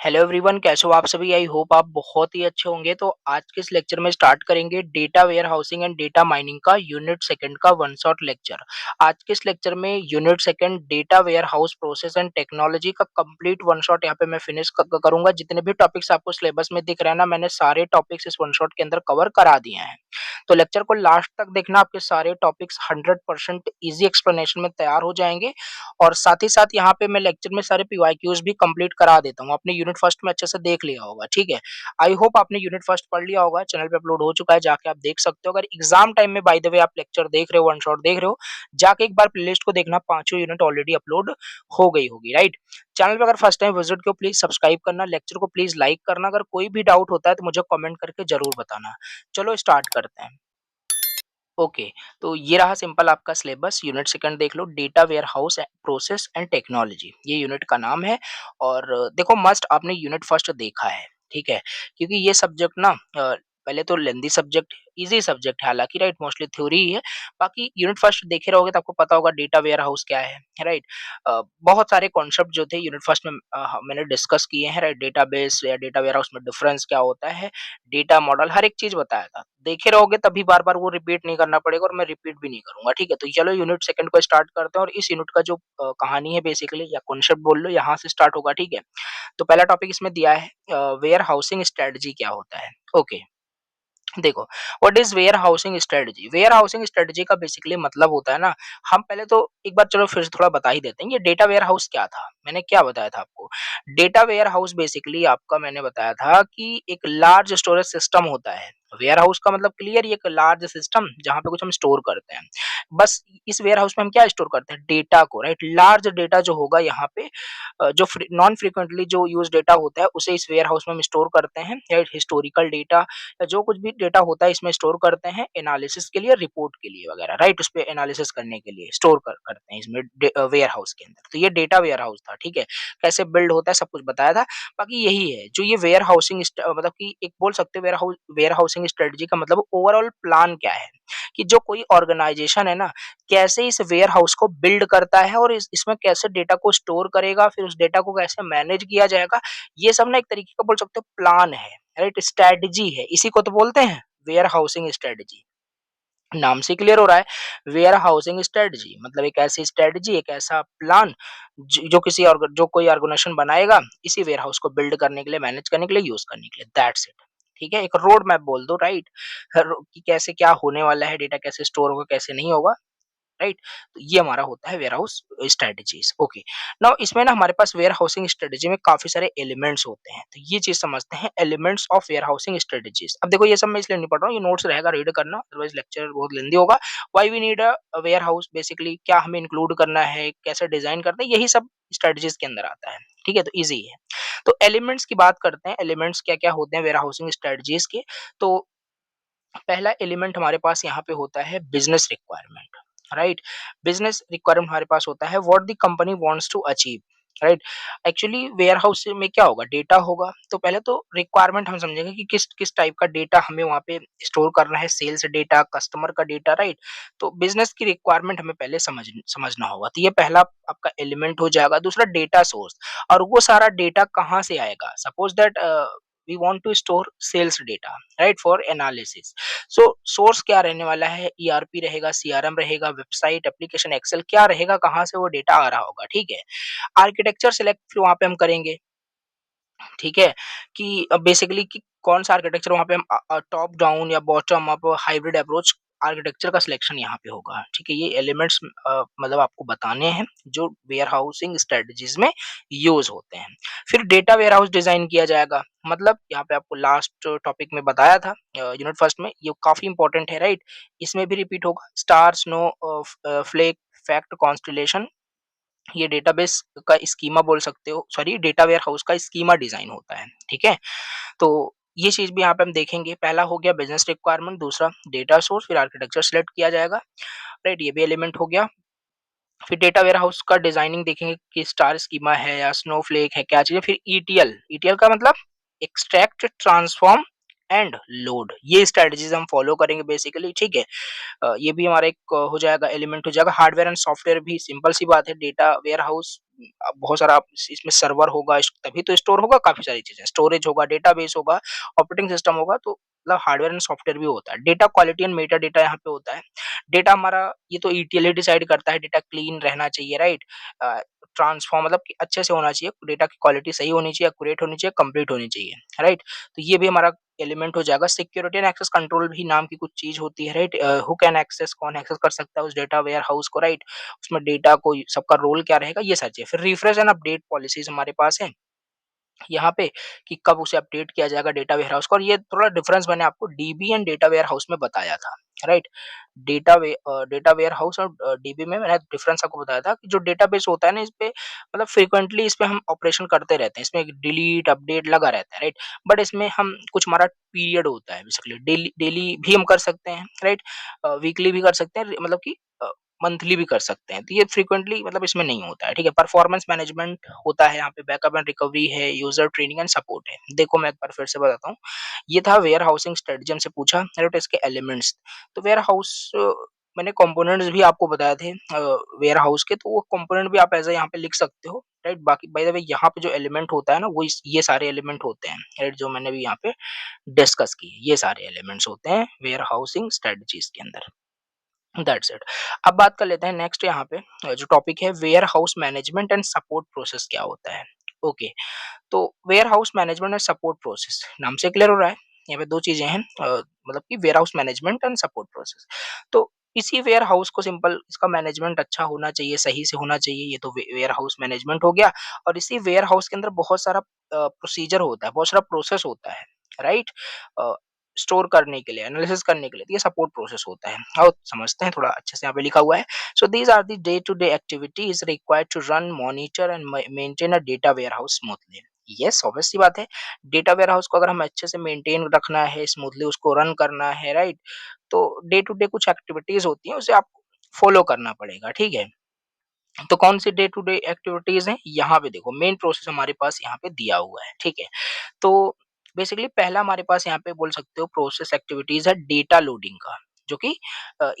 Hello everyone, कैसे हो आप सभी। आई होप आप बहुत ही अच्छे होंगे। तो आज के इस लेक्चर में स्टार्ट करेंगे data warehousing and data mining का यूनिट सेकंड का वन शॉट लेक्चर। आज के इस लेक्चर में unit second data ware house process and technology का कंप्लीट वन शॉट यहाँ पे मैं फिनिश करूंगा। जितने भी टॉपिक्स आपको सिलेबस में दिख रहे हैं ना, मैंने सारे टॉपिक्स इस वन शॉट के अंदर कवर करा दिए हैं। तो लेक्चर को लास्ट तक देखना, आपके सारे टॉपिक्स 100% इजी एक्सप्लेनेशन में तैयार हो जाएंगे। और साथ ही साथ यहाँ पे मैं लेक्चर में सारे पीवाईक्यूज भी कंप्लीट करा देता हूँ। आपने यूनिट फर्स्ट में अच्छे से देख लिया होगा, ठीक है। आई होप आपने यूनिट फर्स्ट पढ़ लिया होगा, चैनल पे अपलोड हो चुका है, जाके आप देख सकते हो। अगर एग्जाम टाइम में बाय द वे आप लेक्चर देख रहे हो, वन शॉट देख रहे हो, जाके एक बार प्लेलिस्ट को देखना, पांचों यूनिट ऑलरेडी अपलोड हो गई होगी, राइट। चैनल पे अगर फर्स्ट टाइम विजिट किया, प्लीज सब्सक्राइब करना, लेक्चर को प्लीज लाइक करना। अगर कोई भी डाउट होता है तो मुझे कमेंट करके जरूर बताना। चलो स्टार्ट करते हैं। ओके, तो ये रहा सिंपल आपका सिलेबस। यूनिट सेकंड देख लो, data ware house process and technology, ये यूनिट का नाम है। और देखो, मस्ट आपने यूनिट फर्स्ट देखा है, ठीक है, क्योंकि ये सब्जेक्ट ना पहले तो लेंदी सब्जेक्ट, इजी सब्जेक्ट है हालांकि, राइट, मोस्टली थ्योरी ही है। बाकी यूनिट फर्स्ट देखे रहोगे तो आपको पता होगा डेटा वेयर हाउस क्या है, राइट। बहुत सारे कॉन्सेप्ट जो थे यूनिट फर्स्ट में मैंने डिस्कस किए हैं, राइट। डेटाबेस या डेटा वेयर हाउस में डिफरेंस क्या होता है, डेटा मॉडल, हर एक चीज बताया था। देखे रहोगे तभी बार बार वो रिपीट नहीं करना पड़ेगा, और मैं रिपीट भी नहीं करूंगा, ठीक है। तो चलो यूनिट सेकंड को स्टार्ट करते हैं। और इस यूनिट का जो कहानी है बेसिकली, या कॉन्सेप्ट बोल लो, यहाँ से स्टार्ट होगा, ठीक है। तो पहला टॉपिक इसमें दिया है, वेयर हाउसिंग स्ट्रेटजी क्या होता है। ओके, देखो, what is warehousing strategy. Warehousing strategy का बेसिकली मतलब होता है ना, हम पहले तो एक बार चलो फिर से थोड़ा बता ही देते हैं, ये डेटा वेयर हाउस क्या था। मैंने क्या बताया था आपको, डेटा वेयर हाउस बेसिकली आपका मैंने बताया था कि एक लार्ज स्टोरेज सिस्टम होता है। वेयर हाउस का मतलब क्लियर, ये एक लार्ज सिस्टम जहां पे कुछ हम स्टोर करते हैं। बस इस वेयर हाउस में हम क्या स्टोर करते हैं, डेटा को, राइट। लार्ज डेटा जो होगा यहाँ पे, जो नॉन फ्रीक्वेंटली जो यूज डेटा होता है, उसे इस वेयर हाउस में हम स्टोर करते हैं, राइट। हिस्टोरिकल डेटा या जो कुछ भी डेटा होता है इसमें स्टोर करते हैं, एनालिसिस के लिए, रिपोर्ट के लिए वगैरह, राइट। उस पे एनालिसिस करने के लिए स्टोर करते हैं इसमें वेयर हाउस के अंदर। तो ये डेटा वेयर हाउस था, ठीक है। कैसे बिल्ड होता है सब कुछ बताया था। बाकी यही है जो ये वेयर हाउसिंग, मतलब कि एक बोल सकते हो वेयर हाउसिंग स्ट्रेटजी का मतलब ओवरऑल प्लान क्या है, कि जो कोई ऑर्गेनाइजेशन है ना, कैसे इस वेयर हाउस को बिल्ड करता है, और इसमें कैसे डेटा को स्टोर करेगा, फिर उस डेटा को कैसे मैनेज किया जाएगा। ये सब ना एक तरीके का बोल सकते हो प्लान है, राइट, स्ट्रेटजी है। इसी को तो बोलते हैं वेयर हाउसिंग स्ट्रेटजी। नाम से क्लियर हो रहा है, वेयर हाउसिंग स्ट्रेटजी मतलब एक ऐसी स्ट्रेटजी, एक ऐसा प्लान जो जो कोई ऑर्गेनाइजेशन बनाएगा इसी वेयर हाउस को बिल्ड करने के लिए, मैनेज करने के लिए, यूज करने के लिए, दैट्स इट। ठीक है, एक रोड मैप बोल दो, राइट, कि कैसे क्या होने वाला है, डेटा कैसे स्टोर होगा, कैसे नहीं होगा, राइट। तो ये हमारा होता है warehouse strategies. Okay, now इसमें ना हमारे पास वेयर हाउसिंग स्ट्रेटजी में काफी सारे एलिमेंट्स होते हैं। तो ये चीज समझते हैं, elements of warehousing strategies. अब देखो, ये सब मैं इसलिए नहीं पढ़ रहा हूँ, ये नोट्स रहेगा, रीड करना, अदरवाइज लेक्चर बहुत लेंदी होगा। Why we need a warehouse, basically क्या हमें इंक्लूड करना है, कैसे डिजाइन करते हैं, यही सब स्ट्रेटजीज के अंदर आता है, ठीक है। तो इजी है। तो एलिमेंट्स की बात करते हैं, एलिमेंट्स क्या क्या होते हैं वेयर हाउसिंग स्ट्रेटजीज के। तो पहला एलिमेंट हमारे पास यहाँ पे होता है business requirement, right. Business requirement हमारे पास होता है what the company wants to achieve, right. Actually warehouse में क्या होगा, डेटा होगा। तो पहले तो रिक्वायरमेंट हम समझेंगे कि किस किस टाइप का डेटा हमें वहाँ पे स्टोर करना है, सेल्स डेटा, कस्टमर का डेटा, राइट। तो बिजनेस की रिक्वायरमेंट हमें पहले समझना होगा। तो ये पहला आपका एलिमेंट हो जाएगा। दूसरा डेटा सोर्स, और वो सारा डेटा कहाँ से आएगा। Suppose that we want to store sales data, right, for analysis। so source क्या रहने वाला है, ERP रहेगा, CRM रहेगा, वेबसाइट, एप्लीकेशन, एक्सेल, क्या रहेगा, कहाँ से वो डेटा आ रहा होगा, ठीक है। आर्किटेक्चर सिलेक्ट फिर वहां पे हम करेंगे, ठीक है, कि बेसिकली कि कौन सा आर्किटेक्चर वहाँ पे हम टॉप डाउन या bottom up hybrid approach, architecture का सिलेक्शन यहाँ पे होगा, ठीक है। ये एलिमेंट्स मतलब आपको बताने हैं जो वेयर हाउसिंग स्ट्रेटजीज में यूज होते हैं। फिर डेटा वेयर हाउस डिजाइन किया जाएगा, मतलब यहाँ पे आपको लास्ट टॉपिक में बताया था यूनिट फर्स्ट में, ये काफी इंपॉर्टेंट है, राइट। इसमें भी रिपीट होगा, star, snowflake, fact, constellation, ये डेटाबेस का स्कीमा बोल सकते हो, सॉरी, डेटा वेयर हाउस का स्कीमा डिजाइन होता है, ठीक है। तो ये चीज भी यहाँ पे हम देखेंगे। पहला हो गया बिजनेस रिक्वायरमेंट, दूसरा डेटा सोर्स, फिर आर्किटेक्चर सिलेक्ट किया जाएगा, राइट, ये भी एलिमेंट हो गया। फिर डेटा वेयर हाउस का डिजाइनिंग देखेंगे कि स्टार स्कीमा है या स्नोफ्लेक है, क्या चीज है। फिर ईटीएल, ईटीएल का मतलब एक्सट्रैक्ट, ट्रांसफॉर्म एंड लोड, ये स्ट्रेटजीज हम फॉलो करेंगे बेसिकली, ठीक है। ये भी हमारा एक हो जाएगा, एलिमेंट हो जाएगा। हार्डवेयर एंड सॉफ्टवेयर भी सिंपल सी बात है, डेटा वेयर हाउस बहुत सारा इसमें सर्वर होगा, तभी तो स्टोर होगा, काफी सारी चीजें, स्टोरेज होगा, डेटाबेस होगा, ऑपरेटिंग सिस्टम होगा, तो मतलब हार्डवेयर एंड सॉफ्टवेयर भी होता है। Data quality and Meta data यहाँ पे होता है। डेटा हमारा, ये तो ईटीएल ही डिसाइड करता है, डेटा क्लीन रहना चाहिए, राइट। ट्रांसफॉर्म मतलब कि अच्छे से होना चाहिए, डेटा की क्वालिटी सही होनी चाहिए, एक्यूरेट होनी चाहिए, कंप्लीट होनी चाहिए, राइट। तो ये भी हमारा एलिमेंट हो जाएगा। सिक्योरिटी एंड एक्सेस कंट्रोल भी नाम की कुछ चीज होती है, राइट। हु कैन एक्सेस, कौन एक्सेस कर सकता है उस डेटा वेयर हाउस को, राइट। उसमें डेटा को, सबका रोल क्या रहेगा, ये सारी चीजें। फिर रिफ्रेश एंड अपडेट पॉलिसीज हमारे पास है यहाँ पे, कि कब उसे अपडेट किया जाएगा डेटा वेयर हाउस को। और ये थोड़ा डिफरेंस मैंने आपको DB and data ware house में बताया था, राइट। डेटा वेयर हाउस और डीबी में मैंने डिफरेंस आपको बताया था कि जो डेटाबेस होता है ना, इस पे मतलब फ्रीक्वेंटली इस पे हम ऑपरेशन करते रहते हैं, इसमें डिलीट अपडेट लगा रहता है, राइट। बट इसमें हम कुछ, हमारा पीरियड होता है बेसिकली, डेली डेली भी हम कर सकते हैं, राइट। वीकली भी कर सकते हैं, मतलब कि मंथली भी कर सकते हैं। तो ये फ्रीक्वेंटली मतलब इसमें नहीं होता है, ठीक है। परफॉर्मेंस मैनेजमेंट होता है यहाँ पे, बैकअप एंड रिकवरी है, यूजर ट्रेनिंग एंड सपोर्ट है। देखो मैं एक बार फिर से बताता हूँ, ये था वेयर हाउसिंग स्ट्रेटजी, हमसे पूछा, राइट, इसके एलिमेंट्स। तो वेयर हाउस, मैंने कंपोनेंट्स भी आपको बताए थे वेयर हाउस के, तो वो कंपोनेंट भी आप ऐसे यहाँ पे लिख सकते हो, राइट। बाकी बाय द वे यहाँ पे जो एलिमेंट होता है ना, वो ये सारे एलिमेंट होते हैं, राइट, जो मैंने भी यहाँ पे डिस्कस किए, ये सारे एलिमेंट्स होते हैं वेयर हाउसिंग स्ट्रेटजीज के अंदर। That's it. अब बात कर लेते हैं नेक्स्ट यहाँ पे, जो टॉपिक है warehouse management and support process क्या होता है। ओके, तो warehouse management and support process, नाम से क्लियर हो रहा है, यहाँ पे दो चीजें हैं, मतलब कि warehouse management and support process. तो इसी वेयर हाउस को सिंपल, इसका मैनेजमेंट अच्छा होना चाहिए, सही से होना चाहिए, ये तो वेयर हाउस मैनेजमेंट हो गया। और इसी वेयर हाउस के अंदर बहुत सारा प्रोसीजर होता है, बहुत सारा प्रोसेस होता है, राइट। स्टोर करने के लिए, एनालिसिस करने के लिए, तो ये सपोर्ट प्रोसेस होता है। आओ समझते हैं, थोड़ा अच्छे से यहाँ पे लिखा हुआ है। So these are the day to day activities required to run, monitor and maintain a data where house smoothly. Yes, obvious सी बात है, डेटा वेयर हाउस को अगर हमें अच्छे से मेंटेन रखना है, स्मूथली उसको रन करना है, राइट, तो डे टू डे कुछ एक्टिविटीज होती हैं, उसे आपको फॉलो करना पड़ेगा, ठीक है। तो कौन सी डे टू डे एक्टिविटीज हैं, यहाँ पे देखो मेन प्रोसेस हमारे पास यहाँ पे दिया हुआ है, ठीक है। तो बेसिकली पहला हमारे पास यहाँ पे बोल सकते हो प्रोसेस एक्टिविटीज है डेटा लोडिंग का, जो कि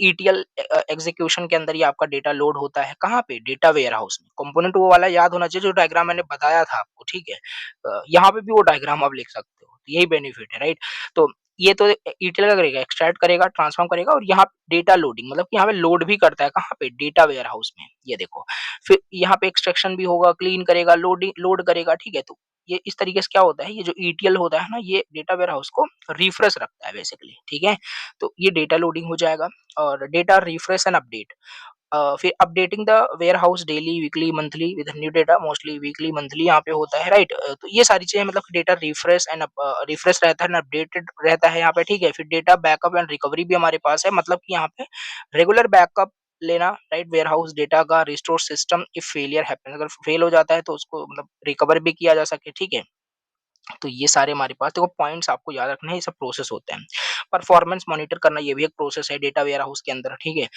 ईटीएल एग्जीक्यूशन के अंदर ही आपका डेटा लोड होता है। कहाँ पे, डेटा वेयर हाउस में। कंपोनेंट वो वाला याद होना चाहिए जो डायग्राम मैंने बताया था आपको, ठीक है। यहाँ पे भी वो डायग्राम आप लिख सकते हो, तो यही बेनिफिट है, राइट। तो ये तो ईटीएल का करेगा, एक्सट्रैक्ट करेगा, ट्रांसफॉर्म करेगा, और यहाँ डेटा लोडिंग मतलब कि यहाँ पे लोड भी करता है, कहाँ पे, डेटा वेयर हाउस में, ये देखो। फिर यहाँ पे एक्सट्रैक्शन भी होगा, क्लीन करेगा, लोडिंग लोड करेगा, ठीक है। तो ये इस तरीके से क्या होता है, ये जो ईटीएल होता है ना, ये डेटा वेयर हाउस को रिफ्रेश रखता है बेसिकली, ठीक है। तो ये डेटा लोडिंग हो जाएगा, और डेटा रिफ्रेश एंड अपडेट। फिर updating the warehouse daily, weekly, monthly with new data, mostly weekly monthly यहाँ पे होता है, राइट। तो ये सारी चीजें मतलब डेटा रिफ्रेश एंड रिफ्रेश रहता है, अपडेटेड रहता है यहाँ पे, ठीक है। फिर डेटा बैकअप एंड रिकवरी भी हमारे पास है, मतलब कि यहाँ पे रेगुलर बैकअप लेना, राइट, वेयर हाउस डेटा का, restore system if failure happen, अगर फेल हो जाता है तो उसको मतलब रिकवर भी किया जा सके, ठीक है। तो ये सारे हमारे पास देखो पॉइंट्स आपको याद रखने हैं, ये सब प्रोसेस होते हैं। परफॉर्मेंस मॉनिटर करना, ये भी एक प्रोसेस है डेटा वेयर हाउस के अंदर, ठीक है।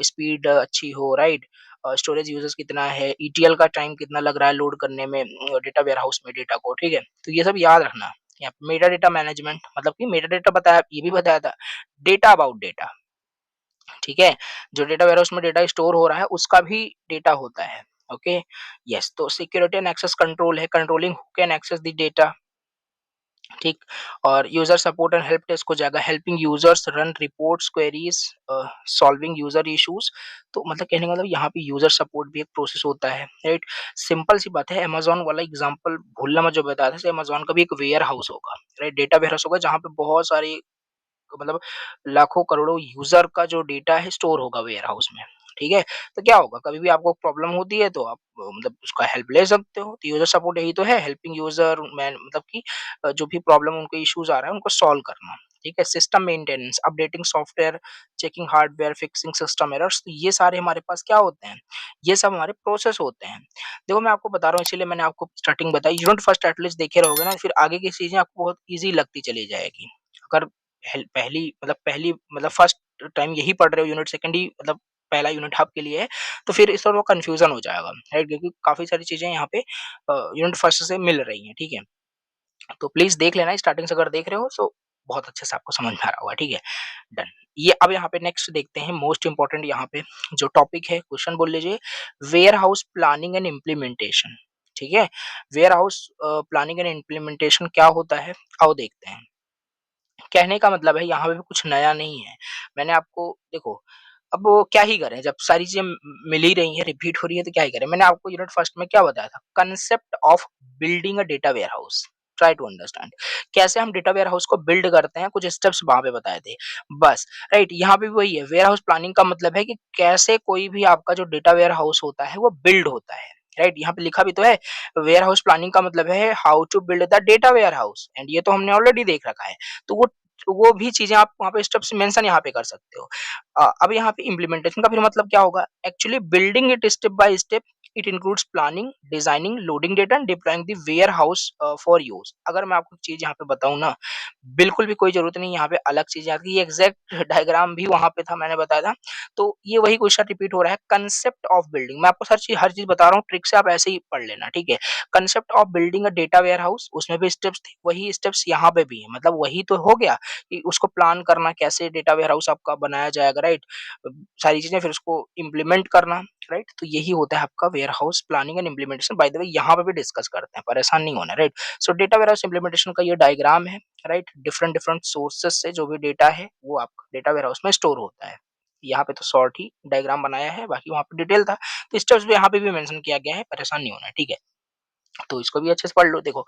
स्पीड अच्छी हो, राइट। स्टोरेज यूजेस कितना है, ईटीएल का टाइम कितना लग रहा है लोड करने में डेटा वेयर हाउस में डेटा को, ठीक है। तो ये सब याद रखना। यहाँ पे मेटा डेटा मैनेजमेंट, मतलब कि मेटा डेटा बताया, ये भी बताया था, डेटा अबाउट डेटा, ठीक है। जो डेटा वेयर हाउस में डेटा स्टोर हो रहा है उसका भी डेटा होता है, ओके। यस, तो सिक्योरिटी एंड एक्सेस कंट्रोल है, controlling who can access the data, ठीक। और user support and help desk हो जाएगा, helping users run reports, queries, solving user issues. तो मतलब कहने का मतलब यहाँ पे यूजर सपोर्ट भी एक प्रोसेस होता है, राइट। सिंपल सी बात है, अमेजोन वाला एग्जांपल भूलना मत, जो बताया था, अमेजोन का भी एक वेयर हाउस होगा, राइट, डेटा वेयर हाउस होगा, जहाँ पे बहुत सारी मतलब लाखों करोड़ों यूजर का जो डेटा है स्टोर होगा वेयर हाउस में, ठीक है। तो क्या होगा, कभी भी आपको प्रॉब्लम होती है तो आप मतलब उसका हेल्प ले सकते हो। तो यूजर सपोर्ट यही तो है, हेल्पिंग यूजर मैन, मतलब कि जो भी प्रॉब्लम उनको इश्यूज आ रहा है उनको सॉल्व करना, ठीक है। System maintenance, updating software, checking hardware, fixing system errors, तो ये सारे हमारे पास क्या होते हैं, ये सब हमारे प्रोसेस होते हैं। देखो मैं आपको बता रहा हूँ, इसीलिए मैंने आपको स्टार्टिंग बताई, यूनिट फर्स्ट एटलीस्ट देखे रहोगे ना, फिर आगे की चीजें आपको बहुत ईजी लगती चली जाएगी। अगर पहली मतलब फर्स्ट टाइम यही पढ़ रहे हो, यूनिट सेकंड ही मतलब पहला यूनिट आपके लिए है, तो फिर इस तरह कंफ्यूजन हो जाएगा, राइट, क्योंकि काफी सारी चीजें यहाँ पे यूनिट फर्स्ट से मिल रही हैं, ठीक है। तो प्लीज देख लेना, स्टार्टिंग से अगर देख रहे हो, सो बहुत अच्छे से आपको समझ में आ रहा होगा, ठीक है? डन। ये अब यहाँ पे नेक्स्ट देखते हैं मोस्ट इम्पोर्टेंट यहाँ पे जो टॉपिक है, क्वेश्चन बोल लीजिए, warehouse planning and implementation, ठीक है? Warehouse planning and implementation क्या होता है? आओ देखते हैं। कहने का मतलब है यहाँ पे भी कुछ नया नहीं है। मैंने आपको देखो, अब वो क्या ही करें जब सारी चीज़ें मिल ही रही हैं, रिपीट हो रही है तो क्या ही करें? मैंने आपको यूनिट फर्स्ट में क्या बताया था? Concept of building a data warehouse. Try to understand कैसे हम डेटा वेयरहाउस को बिल्ड करते हैं, कुछ स्टेप्स वहाँ पे बताए थे। बस, राइट? यहाँ पे भी वही है, वेयरहाउस प्लानिंग का मतलब है कि कैसे कोई भी आपका जो डेटा वेयरहाउस होता है वो बिल्ड होता है। राइट? यहाँ पे लिखा भी तो है, वेयरहाउस प्लानिंग का मतलब है how to build the data warehouse, and ये तो हमने ऑलरेडी देख रखा है। तो वो भी चीज़ें आप वहाँ पे स्टेप्स मेंशन यहाँ पे कर सकते हो। अब यहाँ पे इम्प्लीमेंटेशन का फिर मतलब क्या होगा? Actually building it step by step, it includes planning, designing, loading data and deploying the warehouse for use. अगर मैं आपको एक चीज़ यहाँ पे बताऊँ ना, बिल्कुल भी कोई ज़रूरत नहीं यहाँ पे अलग चीज़ याद की, ये एग्ज़ैक्ट डायग्राम भी वहाँ पे था, मैंने बताया था। तो ये वही क्वेश्चन रिपीट हो रहा है, कांसेप्ट ऑफ बिल्डिंग। मैं आपको हर चीज़ बता रहा हूँ, ट्रिक से आप ऐसे ही पढ़ लेना, ठीक है? Concept of building a data warehouse, उसमें भी स्टेप्स थे, वही स्टेप्स यहाँ पे भी हैं। मतलब वही तो हो गया कि उसको प्लान करना, कैसे डेटा वेयरहाउस आपका बनाया जाएगा, राइट? सारी चीज़ें फिर उसको इम्प्लीमेंट करना, राइट? तो यही होता है आपका warehouse planning and implementation. By the way यहाँ पे भी डिस्कस करते हैं, परेशान नहीं होना, राइट? सो डेटा वेयरहाउस इम्प्लीमेंटेशन का ये डायग्राम है, राइट? डिफरेंट डिफरेंट सोर्सेस से जो भी डेटा है वो आपका डेटा वेयरहाउस में स्टोर होता है। यहाँ पे तो शॉर्ट ही डायग्राम बनाया है, बाकी वहाँ पे डिटेल था। तो स्टेप्स भी यहाँ पे भी मेंशन किया गया है, परेशान नहीं होना है, ठीक है? तो इसको भी अच्छे से पढ़ लो, देखो।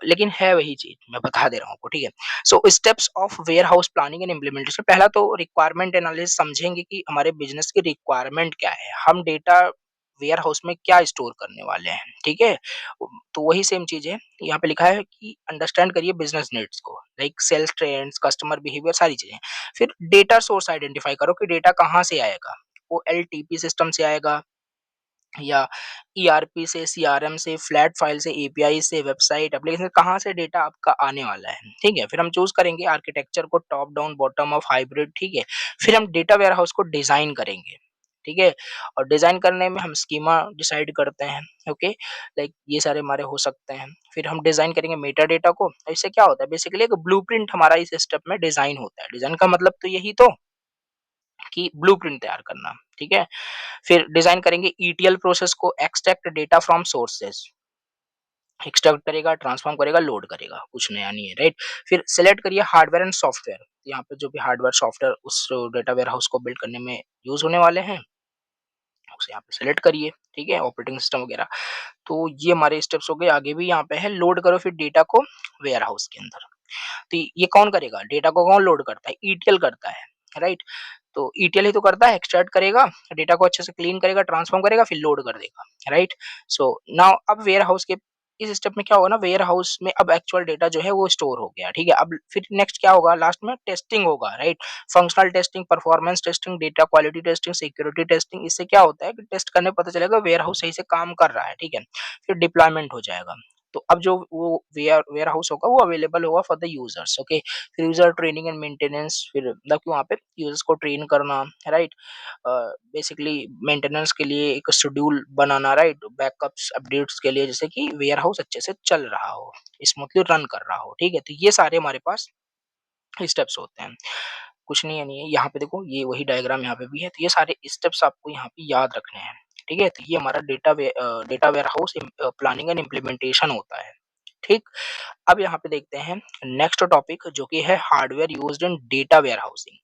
लेकिन है वही चीज़, मैं बता दे रहा हूँ आपको, ठीक है? So steps of warehouse planning and implementation, पहला तो रिक्वायरमेंट एनालिसिस समझेंगे कि हमारे बिज़नेस की रिक्वायरमेंट क्या है? हम डेटा वेयरहाउस में क्या स्टोर करने वाले हैं, ठीक है? तो वही सेम चीज़ है, यहाँ पे लिखा है कि अंडरस्टैंड करिए बिज़नेस नीड्स को, like sales trends, customer behaviour, सारी चीज़ें। फिर डेटा सोर्स आइडेंटिफाई करो कि डेटा कहाँ से आएगा? वो एलटीपी सिस्टम से आएगा या ईआरपी से, सीआरएम से, फ्लैट फाइल से, एपीआई से, वेबसाइट, एप्लीकेशन से, कहाँ से डेटा आपका आने वाला है, ठीक है? फिर हम चूज़ करेंगे आर्किटेक्चर को, top down, bottom up, hybrid, ठीक है? फिर हम डेटा वेयरहाउस को डिज़ाइन करेंगे, ठीक है? और डिज़ाइन करने में हम स्कीमा डिसाइड करते हैं, ओके? लाइक ये सारे हमारे हो सकते हैं। फिर हम डिज़ाइन करेंगे मेटा डेटा को, इससे क्या होता है बेसिकली एक ब्लूप्रिंट हमारा इस स्टेप में डिज़ाइन होता है। डिज़ाइन का मतलब तो यही तो कि ब्लूप्रिंट तैयार करना, ठीक है? फिर डिज़ाइन करेंगे ईटीएल प्रोसेस को, extract data from sources, extract करेगा, ट्रांसफॉर्म करेगा, लोड करेगा, कुछ नया नहीं है, राइट? फिर सेलेक्ट करिए हार्डवेयर एंड सॉफ्टवेयर, यहाँ पे जो भी हार्डवेयर, सॉफ्टवेयर उस डेटा वेयरहाउस को बिल्ड करने में यूज़ होने वाले हैं, उसे यहाँ पे सेलेक्ट करिए, ठीक है? ऑपरेटिंग सिस्टम वगैरह। तो ये हमारे स्टेप्स हो गए, आगे भी यहाँ पे है, लोड करो फिर डेटा को वेयरहाउस के अंदर। तो ये कौन करेगा? डेटा को कौन लोड करता है? ईटीएल करता है, राइट? तो ईटीएल ही तो करता है, एक्सट्रैक्ट करेगा, डेटा को अच्छे से क्लीन करेगा, ट्रांसफॉर्म करेगा, फिर लोड कर देगा, राइट? सो नाउ अब वेयर हाउस के इस स्टेप में क्या होगा ना, वेयर हाउस में अब एक्चुअल डेटा जो है वो स्टोर हो गया, ठीक है? अब फिर नेक्स्ट क्या होगा, लास्ट में टेस्टिंग होगा, right? Functional testing, performance testing, data quality testing, security testing. इससे क्या होता है कि टेस्ट करने पता चलेगा वेयर हाउस सही से काम कर रहा है, ठीक है? फिर डिप्लॉयमेंट हो जाएगा। तो अब जो वो वेयर हाउस होगा वो अवेलेबल होगा फॉर द यूजर्स, ओके? फिर यूजर ट्रेनिंग एंड मेंटेनेंस, फिर मतलब कि वहाँ पे यूजर्स को ट्रेन करना, राइट? बेसिकली मेंटेनेंस के लिए एक शेड्यूल बनाना, राइट? बैकअप्स, अपडेट्स के लिए, जैसे कि वेयर हाउस अच्छे से चल रहा हो, स्मूथली रन कर रहा हो, ठीक है? तो ये सारे हमारे पास स्टेप्स होते हैं। कुछ नहीं है, यहाँ पे देखो ये वही डायग्राम यहाँ पे भी है, तो ये सारे स्टेप्स आपको यहाँ पे याद रखने हैं, ठीक है? तो ये हमारा data warehouse planning and implementation होता है, ठीक? अब यहाँ पे देखते हैं नेक्स्ट टॉपिक जो कि है hardware used in data warehousing.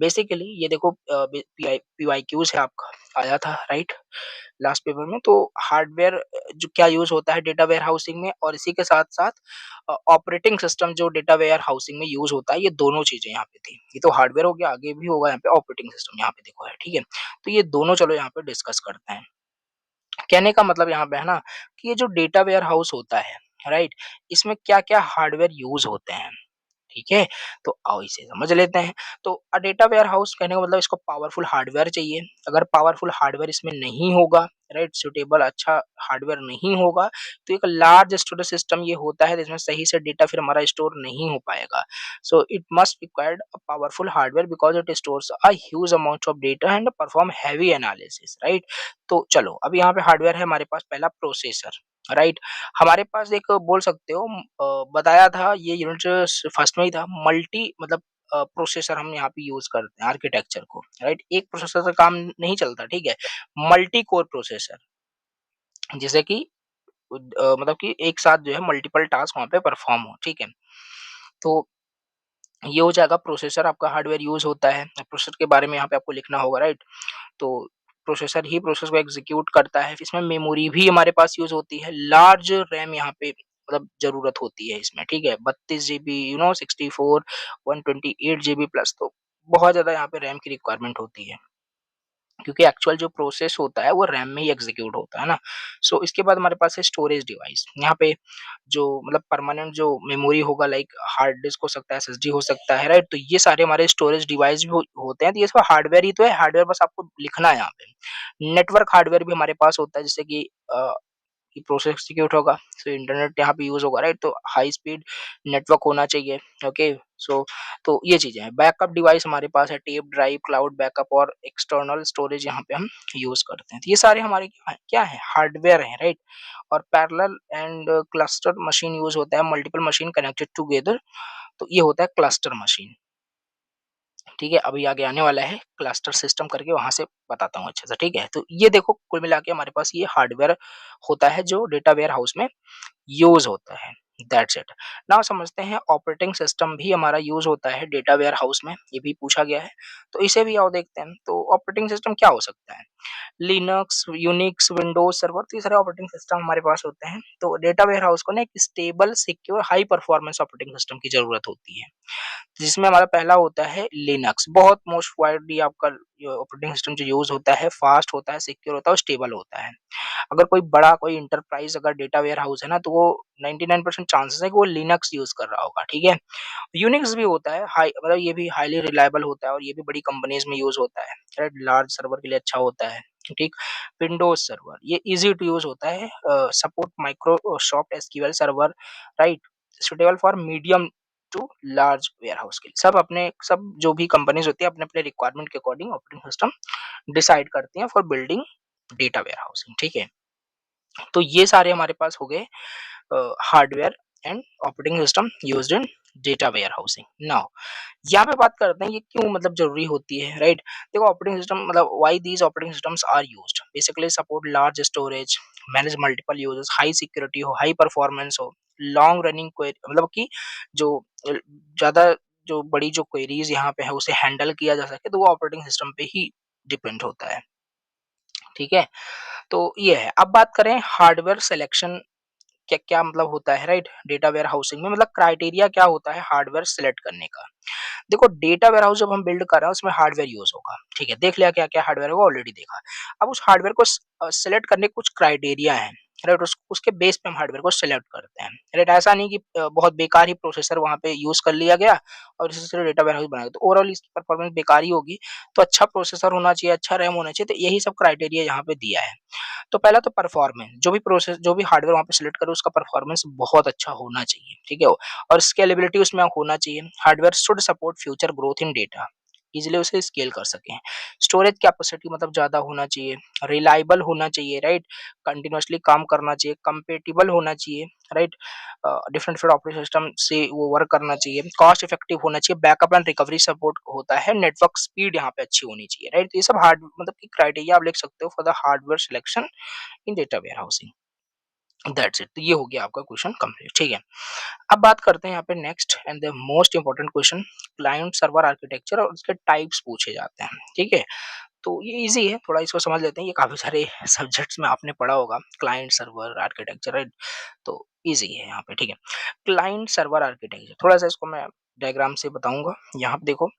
Basically ये देखो पीवाईक्यूज है आपका, आया था, राइट? लास्ट पेपर में। तो हार्डवेयर जो क्या यूज होता है डेटा वेयर हाउसिंग में, और इसी के साथ साथ ऑपरेटिंग सिस्टम जो डेटा वेयर हाउसिंग में यूज होता है, ये दोनों चीजें यहाँ पे थी। ये तो हार्डवेयर हो गया, आगे भी होगा यहाँ पे ऑपरेटिंग सिस्टम, यहाँ पे देखो है, ठीक है? तो ये दोनों चलो यहाँ पे डिस्कस करते हैं। कहने का मतलब यहाँ पे है ना कि ये जो डेटा वेयर हाउस होता है, राइट, इसमें क्या क्या हार्डवेयर यूज होते हैं, ठीक है? तो आओ इसे समझ लेते हैं। तो डेटा वेयरहाउस कहने का मतलब इसको पावरफुल हार्डवेयर चाहिए। अगर पावरफुल हार्डवेयर इसमें नहीं होगा, राइट, सूटेबल अच्छा हार्डवेयर नहीं होगा, तो एक लार्ज स्टोरेज सिस्टम ये होता है जिसमें सही से डेटा फिर हमारा स्टोर नहीं हो पाएगा। So it must required a powerful hardware because it stores a huge amount of data and perform heavy analysis, right? तो चलो अब यहाँ पे हार्डवेयर है हमारे पास, पहला प्रोसेसर। राइट? हमारे पास एक बोल सकते हो बताया था ये यूनिट फर्स्ट में ही था मल्टी मतलब प्रोसेसर हम यहाँ पे यूज़ करते हैं आर्किटेक्चर को, राइट? एक प्रोसेसर से काम नहीं चलता, ठीक है? मल्टी कोर प्रोसेसर जिससे कि मतलब कि एक साथ जो है मल्टीपल टास्क वहाँ पे परफॉर्म हो, ठीक है? तो ये हो जाएगा प्रोसेसर आपका हार्डवेयर यूज़ होता है। प्रोसेसर के बारे में यहाँ पे आपको लिखना होगा, राइट? तो प्रोसेसर ही प्रोसेस को एग्ज़ीक्यूट करता है। इसमें मेमोरी भी हमारे पास यूज़ होती है। लार्ज रैम यहाँ पे मतलब ज़रूरत होती है इसमें, ठीक है? 32 जीबी 64, 128 जीबी प्लस तो बहुत ज़्यादा यहाँ पे रैम की रिक्वायरमेंट होती है। क्योंकि एक्चुअल जो प्रोसेस होता है वो रैम में ही एग्जीक्यूट होता है ना। सो इसके बाद हमारे पास है स्टोरेज डिवाइस। यहाँ पे जो मतलब परमानेंट जो मेमोरी होगा लाइक हार्ड डिस्क हो सकता है, एसएसडी हो सकता है, राइट? तो ये सारे हमारे स्टोरेज डिवाइस भी होते हैं। तो ये सब हार्डवेयर ही तो है, हार्डवेयर बस आपको लिखना है यहाँ पे। नेटवर्क हार्डवेयर भी हमारे पास होता है जैसे कि प्रोसेस एग्जीक्यूट होगा, सो इंटरनेट यहाँ पे यूज़ होगा, राइट? तो हाई स्पीड नेटवर्क होना चाहिए, ओके? सो तो ये चीज़ें हैं। बैकअप डिवाइस हमारे पास है, टेप ड्राइव, क्लाउड बैकअप और एक्सटर्नल स्टोरेज यहाँ पे हम यूज़ करते हैं। तो ये सारे हमारे क्या है हार्डवेयर हैं, राइट? और parallel and cluster machine use होता है, मल्टीपल मशीन कनेक्टेड टुगेदर, तो ये होता है क्लस्टर मशीन। ठीक है, अभी आगे आने वाला है क्लस्टर सिस्टम करके वहाँ से बताता हूँ अच्छे से, ठीक है? तो ये देखो कुल मिला के हमारे पास ये हार्डवेयर होता है जो डेटा वेयर हाउस में यूज़ होता है, दैट्स इट। नाउ समझते हैं ऑपरेटिंग सिस्टम भी हमारा यूज़ होता है डेटा वेयर हाउस में, ये भी पूछा गया है, तो इसे भी आओ देखते हैं। तो ऑपरेटिंग सिस्टम क्या हो सकता है? लिनक्स, यूनिक्स, विंडोज़ सर्वर तो ये सारे ऑपरेटिंग सिस्टम हमारे पास होते हैं। तो डेटा वेयर हाउस को ना एक stable, secure, high performance operating system की ज़रूरत होती है। जिसमें हमारा पहला होता है लिनक्स, बहुत मोस्ट वाइडली आपका ये ऑपरेटिंग सिस्टम जो यूज़ होता है, फास्ट होता है, सिक्योर होता है और स्टेबल होता है। अगर कोई बड़ा कोई एंटरप्राइज़ अगर डेटा वेयर हाउस है ना, तो वो 99% चांसेस है कि वो लिनक्स यूज़ कर रहा होगा, ठीक है? यूनिक्स भी होता है, हाई मतलब ये भी हाइली रिलायबल होता है और ये भी बड़ी कंपनीज़ में यूज़ होता है, राइट? लार्ज सर्वर के लिए अच्छा होता है, ठीक? विंडोज़ सर्वर, ये ईज़ी टू यूज़ होता है, support Microsoft SQL server, right? Suitable for medium to large warehouse के लिए। सब जो भी कंपनीज़ होती है अपने-अपने रिक्वायरमेंट के अकॉर्डिंग ऑपरेटिंग सिस्टम डिसाइड करती हैं फॉर बिल्डिंग डेटा वेयरहाउसिंग, ठीक है? तो ये सारे हमारे पास हो गए hardware and operating system used in data warehousing. Now यहाँ पे बात करते हैं ये क्यों मतलब ज़रूरी होती है, राइट? देखो ऑपरेटिंग सिस्टम मतलब why these operating systems are used basically support large storage, manage multiple users, high security हो, हाई परफॉर्मेंस हो, लॉन्ग रनिंग क्वेरी मतलब कि जो ज़्यादा जो बड़ी जो क्वेरीज़ यहाँ पे है उसे हैंडल किया जा सके तो वो ऑपरेटिंग सिस्टम पे ही डिपेंड होता है, ठीक है? तो ये है। अब बात करें हार्डवेयर सिलेक्शन क्या-क्या मतलब होता है, राइट? डेटा वेयर हाउसिंग में मतलब क्राइटेरिया क्या होता है हार्डवेयर सेलेक्ट करने का? देखो डेटा वेयर हाउस जब हम बिल्ड कर रहे हैं उसमें हार्डवेयर यूज़ होगा, ठीक है? देख लिया क्या-क्या हार्डवेयर होगा ऑलरेडी देखा। अब उस हार्डवेयर को सेलेक्ट करने के कुछ क्राइटेरिया हैं, राइट? उसके बेस पे हम हार्डवेयर को सेलेक्ट करते हैं, राइट? ऐसा नहीं कि बहुत बेकार ही प्रोसेसर वहाँ पे यूज़ कर लिया गया और इसी से डेटा वेयर हाउस बनाया तो ओवरऑल इसकी परफॉर्मेंस बेकार ही होगी। तो अच्छा प्रोसेसर होना चाहिए, अच्छा रैम होना चाहिए, तो यही सब क्राइटेरिया यहाँ पे दिया है। तो पहला तो परफॉर्मेंस जो भी हार्डवेयर वहाँ पे सिलेक्ट करो उसका परफॉर्मेंस बहुत अच्छा होना चाहिए, ठीक है? और स्केलेबिलिटी उसमें होना चाहिए। Hardware should support future growth in data, easily उसे स्केल कर सकें। स्टोरेज कैपेसिटी मतलब ज़्यादा होना चाहिए, रिलायबल होना चाहिए, राइट? कंटीन्यूअसली काम करना चाहिए, कंपैटिबल होना चाहिए, right? Different different operating system से वो वर्क करना चाहिए, कॉस्ट इफेक्टिव होना चाहिए, बैकअप एंड रिकवरी सपोर्ट होता है, नेटवर्क स्पीड यहाँ पे अच्छी होनी चाहिए, राइट? तो ये सब हार्ड मतलब कि क्राइटेरिया आप लिख सकते हो for the hardware selection in data warehousing, that's it. तो ये हो गया आपका क्वेश्चन कंप्लीट, ठीक है? अब बात करते हैं यहाँ पे next and the most important question client server architecture और उसके टाइप्स पूछे जाते हैं, ठीक है? तो ये इजी है, थोड़ा इसको समझ लेते हैं। ये काफ़ी सारे सब्जेक्ट्स में आपने पढ़ा होगा क्लाइंट सर्वर आर्किटेक्चर, राइट? तो इजी है यहाँ पे, ठीक है? क्लाइंट सर्वर आर्किटेक्चर थोड़ा-सा इसको मैं डायग्राम से बताऊँगा। यहाँ पे देखो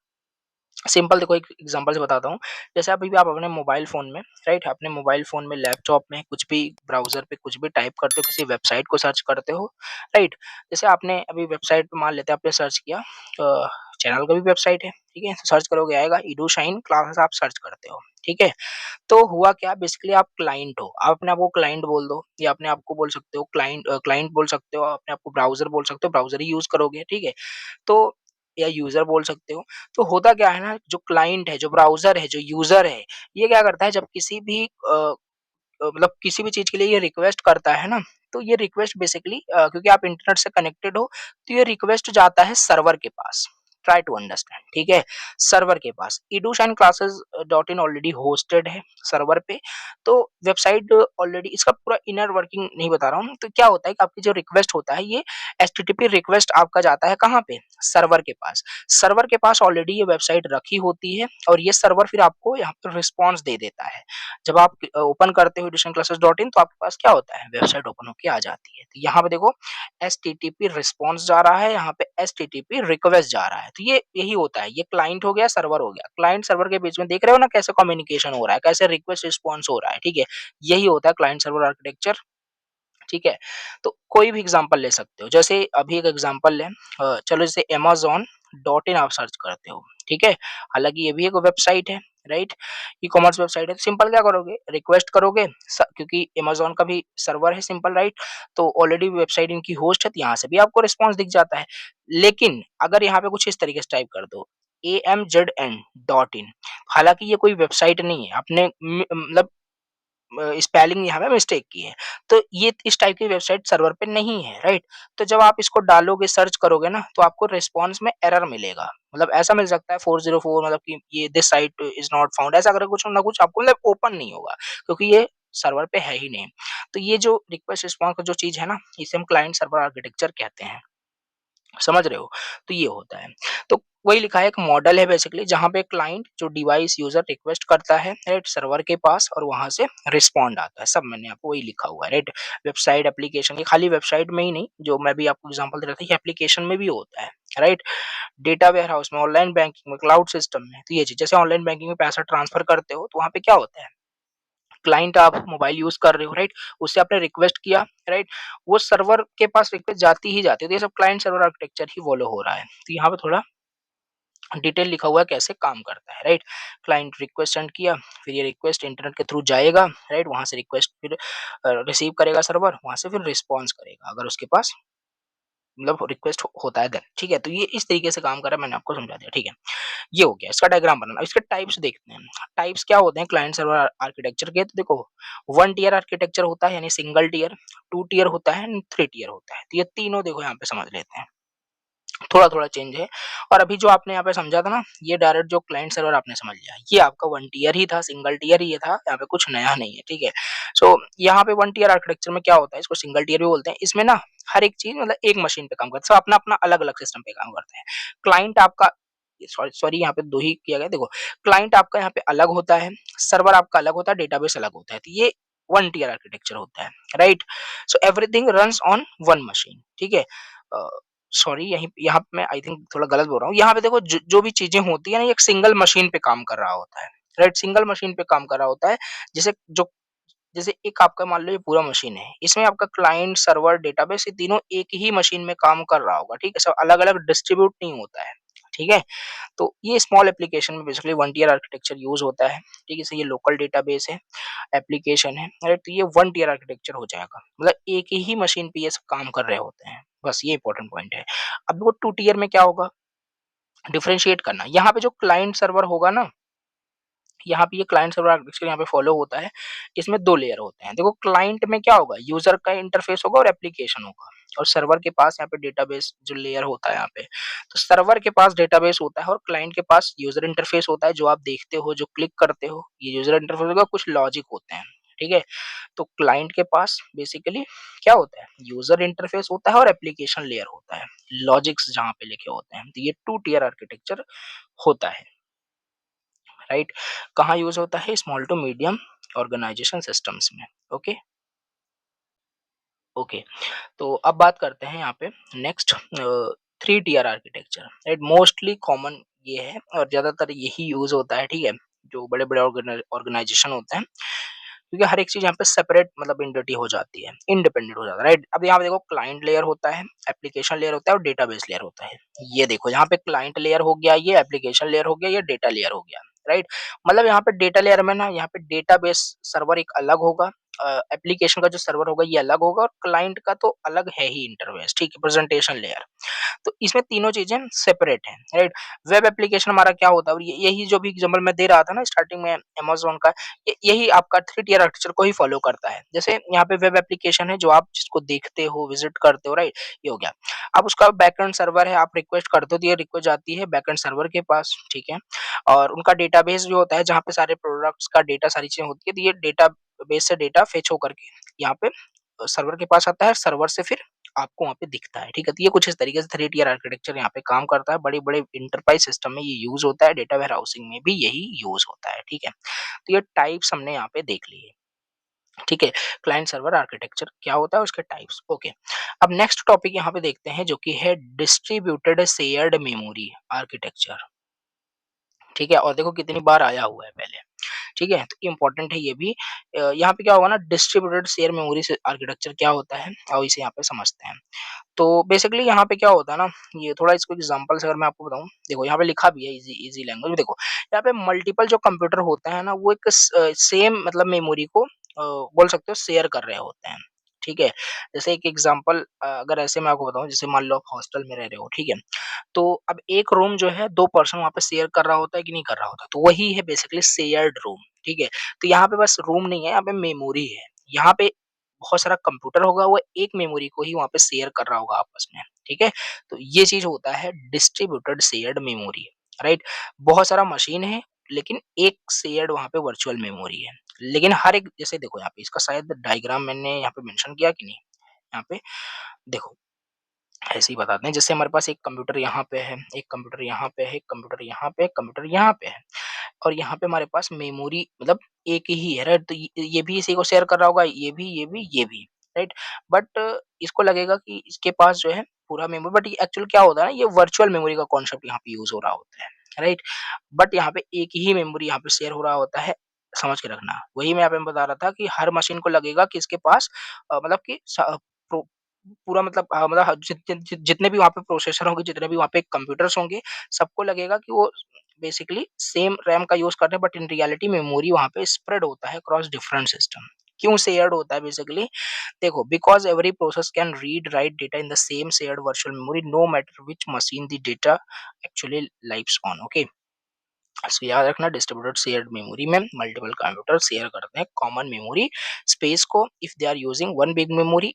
सिंपल देखो एक एग्जांपल से बताता हूँ। जैसे अभी भी आप अपने मोबाइल फ़ोन में राइट अपने मोबाइल फ़ोन में, लैपटॉप में कुछ भी ब्राउज़र पे कुछ भी टाइप करते हो, किसी वेबसाइट को सर्च करते हो, राइट? जैसे आपने अभी वेबसाइट पे मान लेते हैं आपने सर्च किया चैनल का भी वेबसाइट है, ठीक है? सर्च करोगे आएगा एडुशाइन क्लासेस आप सर्च करते हो, ठीक है? तो हुआ क्या बेसिकली आप क्लाइंट हो, आप अपने आप को क्लाइंट बोल दो या अपने आप को बोल सकते हो क्लाइंट बोल सकते हो, अपने आप को ब्राउज़र बोल सकते हो, ब्राउज़र ही यूज़ करोगे, ठीक है? तो या यूज़र बोल सकते हो। तो होता क्या है ना, जो क्लाइंट है, जो ब्राउज़र है, जो यूज़र है, ये क्या करता है जब किसी भी मतलब किसी भी चीज़ के लिए ये रिक्वेस्ट करता है ना, तो ये रिक्वेस्ट बेसिकली क्योंकि आप इंटरनेट से कनेक्टेड हो, तो ये रिक्वेस्ट जाता है सर्वर के पास। ट्राई टू अंडरस्टैंड, ठीक है? सर्वर के पास edushine classes dot in already hosted है सर्वर पे। तो वेबसाइट ऑलरेडी इसका पूरा इनर वर्किंग नहीं बता रहा हूँ। तो क्या होता है कि आपकी जो रिक्वेस्ट होता है, ये एचटीटीपी रिक्वेस्ट आपका जाता है कहाँ पे? सर्वर के पास। सर्वर के पास ऑलरेडी ये वेबसाइट रखी होती है और ये सर्वर फिर आपको यहाँ पर रिस्पॉन्स दे देता है। जब आप ओपन करते हो edushine classes डॉट इन, तो आपके पास क्या होता है? वेबसाइट ओपन होके आ जाती है। तो यहाँ पे देखो एचटीटीपी रिस्पॉन्स जा रहा है, यहाँ पे एचटीटीपी रिक्वेस्ट जा रहा है। तो ये यही होता है, ये क्लाइंट हो गया, सर्वर हो गया। क्लाइंट सर्वर के बीच में देख रहे हो ना कैसे कम्युनिकेशन हो रहा है, कैसे रिक्वेस्ट रिस्पॉन्स हो रहा है, ठीक है? यही होता है क्लाइंट सर्वर आर्किटेक्चर, ठीक है? तो कोई भी एग्जांपल ले सकते हो। जैसे अभी एक एग्जांपल लें, चलो जैसे अमेज़न डॉट इन आप सर्च करते हो, ठीक है? हालाँकि ये भी एक वेबसाइट है, राइट? ई-कॉमर्स वेबसाइट है। तो सिंपल क्या करोगे? रिक्वेस्ट करोगे क्योंकि अमेज़न का भी सर्वर है, सिंपल, राइट? तो ऑलरेडी वेबसाइट इनकी होस्ट है, तो यहाँ से भी आपको रिस्पॉन्स दिख जाता है। लेकिन अगर यहाँ पे कुछ इस तरीके से टाइप कर दो, amzn डॉट इन, हालाँकि ये कोई वेबसाइट नहीं है, आपने मतलब स्पेलिंग यहाँ पे मिस्टेक की है। तो ये इस टाइप की वेबसाइट सर्वर पे नहीं है, राइट? तो जब आप इसको डालोगे, सर्च करोगे ना, तो आपको रिस्पॉन्स में एरर मिलेगा। मतलब ऐसा मिल सकता है 404, मतलब कि ये this site is not found, ऐसा करके कुछ ना कुछ आपको मतलब ओपन नहीं होगा, क्योंकि ये सर्वर पे है ही नहीं। तो ये जो रिक्वेस्ट रिस्पॉन्स का जो चीज़ है ना, इसे हम क्लाइंट सर्वर आर्किटेक्चर कहते हैं। समझ रहे हो? तो ये होता है। तो वही लिखा है, एक मॉडल है बेसिकली, जहाँ पे क्लाइंट जो डिवाइस यूज़र रिक्वेस्ट करता है, राइट? सर्वर के पास, और वहाँ से रिस्पॉन्ड आता है। सब मैंने आपको वही लिखा हुआ है, राइट? वेबसाइट, एप्लीकेशन, ये खाली वेबसाइट में ही नहीं, जो मैं भी आपको एग्ज़ाम्पल दे रहा था, ये एप्लीकेशन में भी होता है, राइट? डेटा वेयरहाउस में, ऑनलाइन बैंकिंग में, क्लाउड सिस्टम में। तो ये चीज़, जैसे ऑनलाइन बैंकिंग में पैसा ट्रांसफर करते हो, तो वहाँ पे क्या होता है? क्लाइंट, आप मोबाइल यूज़ कर रहे हो, राइट? उससे आपने रिक्वेस्ट किया, राइट? वो सर्वर के पास रिक्वेस्ट जाती ही जाती है। तो ये सब क्लाइंट सर्वर आर्किटेक्चर ही फॉलो हो रहा है। तो यहाँ पे थोड़ा डिटेल लिखा हुआ है कैसे काम करता है, राइट? क्लाइंट रिक्वेस्ट सेंड किया, फिर ये रिक्वेस्ट इंटरनेट के थ्रू जाएगा, राइट? वहाँ से रिक्वेस्ट फिर रिसीव करेगा सर्वर, वहाँ से फिर रिस्पॉन्स करेगा, अगर उसके पास मतलब रिक्वेस्ट होता है देन, ठीक है? तो ये इस तरीके से काम कर रहा है, मैंने आपको समझा दिया, ठीक है? ये हो गया, इसका डायग्राम बनाना। अब इसके टाइप्स देखते हैं। टाइप्स क्या होते हैं क्लाइंट सर्वर आर्किटेक्चर के? तो देखो, 1 टियर आर्किटेक्चर होता है, यानी सिंगल टियर, 2 टियर होता है एंड 3 टियर होता है। तो ये तीनों देखो यहाँ पे समझ लेते हैं। थोड़ा-थोड़ा चेंज है। और अभी जो आपने यहाँ पे समझा था ना, ये डायरेक्ट जो क्लाइंट सर्वर आपने समझ लिया, ये आपका 1 टियर ही था, सिंगल टियर ही ये था, यहाँ पे कुछ नया नहीं है, ठीक है? सो यहाँ पे 1 टियर आर्किटेक्चर में क्या होता है, इसको सिंगल टियर भी बोलते हैं। इसमें ना हर एक चीज़ मतलब एक मशीन पे काम करता है, सब अपना-अपना अलग-अलग सिस्टम पे काम करते हैं। क्लाइंट आपका, सॉरी सॉरी यहाँ पे 2 ही किया गया, देखो, क्लाइंट आपका यहाँ पे अलग होता है, सर्वर आपका अलग होता है, डेटाबेस अलग होता है। तो ये 1 टियर आर्किटेक्चर होता है, right? So everything runs on 1 machine, ठीक है? अ, सॉरी, यहीं यहाँ पे मैं आई थिंक थोड़ा गलत बोल रहा हूँ। यहाँ पे देखो, जो भी चीज़ें होती है ना, ये एक सिंगल मशीन पे काम कर रहा होता है, राइट? सिंगल मशीन पे काम कर रहा होता है। जैसे जो जैसे एक आपका मान लो ये पूरा मशीन है, इसमें आपका क्लाइंट, सर्वर, डेटाबेस, ये तीनों एक ही मशीन में काम कर रहा होगा, ठीक है? सब अलग-अलग डिस्ट्रीब्यूट नहीं होता है, ठीक है? तो ये स्मॉल एप्लीकेशन में बेसिकली 1 टियर आर्किटेक्चर यूज़ होता है, ठीक है? जैसे ये लोकल डेटाबेस है, एप्लीकेशन है, राइट? तो ये 1 टियर आर्किटेक्चर हो जाएगा। मतलब एक ही मशीन पे ये सब काम कर रहे होते हैं। बस ये इंपॉर्टेंट पॉइंट है। अब वो 2 टियर में क्या होगा? डिफरेंशिएट करना। यहाँ पे जो क्लाइंट सर्वर होगा ना, यहाँ पे ये क्लाइंट सर्वर आर्किटेक्चर यहाँ पे फॉलो होता है। इसमें 2 लेयर होते हैं। देखो, क्लाइंट में क्या होगा? यूज़र का इंटरफेस होगा और एप्लीकेशन होगा, और सर्वर के पास यहाँ पे डेटाबेस जो लेयर होता है यहाँ पे। तो सर्वर के पास डेटाबेस होता है और क्लाइंट के पास यूज़र इंटरफेस होता है, जो आप देखते हो, जो क्लिक करते हो, ये यूज़र इंटरफेस होगा, कुछ लॉजिक होते हैं, ठीक है? तो क्लाइंट के पास बेसिकली क्या होता है? यूज़र इंटरफेस होता है और एप्लीकेशन लेयर होता है, लॉजिक्स जहाँ पे लिखे होते हैं। तो ये 2 टियर आर्किटेक्चर होता है, राइट? कहाँ यूज़ होता है? Small to medium organisation systems में। Okay, okay. तो अब बात करते हैं यहाँ पे next, 3 tier architecture, right? Mostly common ये है और ज़्यादातर यही यूज़ होता है, ठीक है? जो बड़े-बड़े ऑर्गेनाइजेशन होते हैं, क्योंकि हर एक चीज़ यहाँ पे सेपरेट मतलब एंटिटी हो जाती है, इंडिपेंडेंट हो जाता है, राइट? अब यहाँ पे देखो, क्लाइंट लेयर होता है, एप्लीकेशन लेयर होता है और डेटाबेस लेयर होता है। ये देखो, यहाँ पे क्लाइंट लेयर हो गया, ये एप्लीकेशन लेयर हो गया, ये डेटा लेयर हो गया, राइट? मतलब यहाँ पे डेटा लेयर में ना, यहाँ पे डेटाबेस सर्वर एक अलग होगा एप्लीकेशन का जो सर्वर होगा ये अलग होगा और क्लाइंट का तो अलग है ही इंटरफेस, ठीक है, प्रेजेंटेशन लेयर। तो इसमें तीनों चीजें सेपरेट हैं, राइट। वेब एप्लीकेशन हमारा क्या होता है, और यही जो भी एग्जांपल मैं दे रहा था ना स्टार्टिंग में अमेज़न का, यही आपका 3 टियर आर्किटेक्चर को ही फॉलो करता है। जैसे यहाँ पे वेब एप्लीकेशन है जो आप जिसको देखते हो, विजिट करते हो, राइट, ये हो गया। अब उसका बैकएंड सर्वर है, आप रिक्वेस्ट करते हो तो ये रिक्वेस्ट जाती है बैकएंड सर्वर के पास, ठीक है। और उनका डेटाबेस भी होता है जहाँ पे सारे प्रोडक्ट्स का डेटा, सारी चीजें होती है, तो ये डेटाबेस से डेटा फेच होकर के यहाँ पे सर्वर के पास आता है, सर्वर से फिर आपको वहाँ पे दिखता है, ठीक है। तो ये कुछ इस तरीके से 3 टियर आर्किटेक्चर यहाँ पे काम करता है। बड़े-बड़े एंटरप्राइज सिस्टम में ये यूज़ होता है, डेटा वेयर हाउसिंग में भी यही यूज़ होता है, ठीक है। तो ये टाइप्स हमने यहाँ पे देख लिए, ठीक है। क्लाइंट सर्वर आर्किटेक्चर क्या होता है, उसके टाइप्स, ओके। अब नेक्स्ट टॉपिक यहाँ पे देखते हैं जो कि है डिस्ट्रीब्यूटेड शेयर्ड मेमोरी आर्किटेक्चर, ठीक है। और देखो कितनी बार आया हुआ है पहले, ठीक है, तो इम्पोर्टेंट है ये भी। यहाँ पे क्या होगा ना, डिस्ट्रीब्यूटेड शेयर मेमोरी से आर्किटेक्चर क्या होता है और इसे यहाँ पे समझते हैं। तो बेसिकली यहाँ पे क्या होता है ना, ये थोड़ा इसको एग्जांपल से अगर मैं आपको बताऊँ, देखो यहाँ पे लिखा भी है इजी इजी लैंग्वेज में, देखो यहाँ पे मल्टीपल जो कंप्यूटर होते हैं ना, वो एक सेम मतलब मेमोरी को बोल सकते हो शेयर कर रहे होते हैं, ठीक है। जैसे एक एग्जांपल अगर ऐसे मैं आपको बताऊँ, जैसे मान लो आप हॉस्टल में रह रहे हो, ठीक है। तो अब एक रूम जो है 2 पर्सन वहाँ पे शेयर कर रहा होता है कि नहीं कर रहा होता, तो वही है बेसिकली शेयर्ड रूम, ठीक है। तो यहाँ पे बस रूम नहीं है, यहाँ पे मेमोरी है। यहाँ पे बहुत सारा कंप्यूटर होगा, वो एक मेमोरी को ही वहाँ पे शेयर कर रहा होगा आपस में, ठीक है। तो ये चीज़ होता है डिस्ट्रीब्यूटेड शेयर्ड मेमोरी, राइट। बहुत सारा मशीन है, लेकिन एक शेयर्ड वहाँ पे वर्चुअल मेमोरी है। लेकिन हर एक, जैसे देखो यहाँ पे इसका शायद डायग्राम मैंने यहाँ पे मेंशन किया कि नहीं? यहाँ पे देखो, ऐसे ही बताते हैं, जैसे हमारे पास एक कंप्यूटर यहाँ पे है, एक कंप्यूटर यहाँ पे है, एक कंप्यूटर यहाँ पे, एक कंप्यूटर यहाँ पे है, और यहाँ पे हमारे पास मेमोरी मतलब एक ही है, राइट। तो ये भी इसी को शेयर कर रहा होगा, ये भी, राइट। बट इसको लगेगा कि इसके पास जो है पूरा मेमोरी, बट एक्चुअल क्या होता है ना, ये वर्चुअल मेमोरी का कॉन्सेप्ट यहाँ पे यूज हो रहा होता है, राइट। बट यहाँ पे एक ही मेमोरी यहाँ पे शेयर हो रहा होता है, समझ के रखना। वही मैं यहाँ पे बता रहा था कि हर मशीन को लगेगा कि इसके पास मतलब कि पूरा मतलब मतलब जितने भी वहाँ पे प्रोसेसर होंगे, जितने भी वहाँ पे कंप्यूटर्स होंगे, सबको लगेगा कि वो बेसिकली सेम रैम का यूज़ कर रहे हैं, बट इन रियलिटी मेमोरी वहाँ पे स्प्रेड होता है अक्रॉस डिफरेंट सिस्टम। क्यों शेयर्ड होता है बेसिकली? देखो, because every process can read write data in the same shared virtual memory no matter which machine the data actually lives on, okay. So याद रखना, डिस्ट्रीब्यूटेड शेयर्ड मेमोरी में multiple computer share करते हैं common memory space को if they are using one big memory,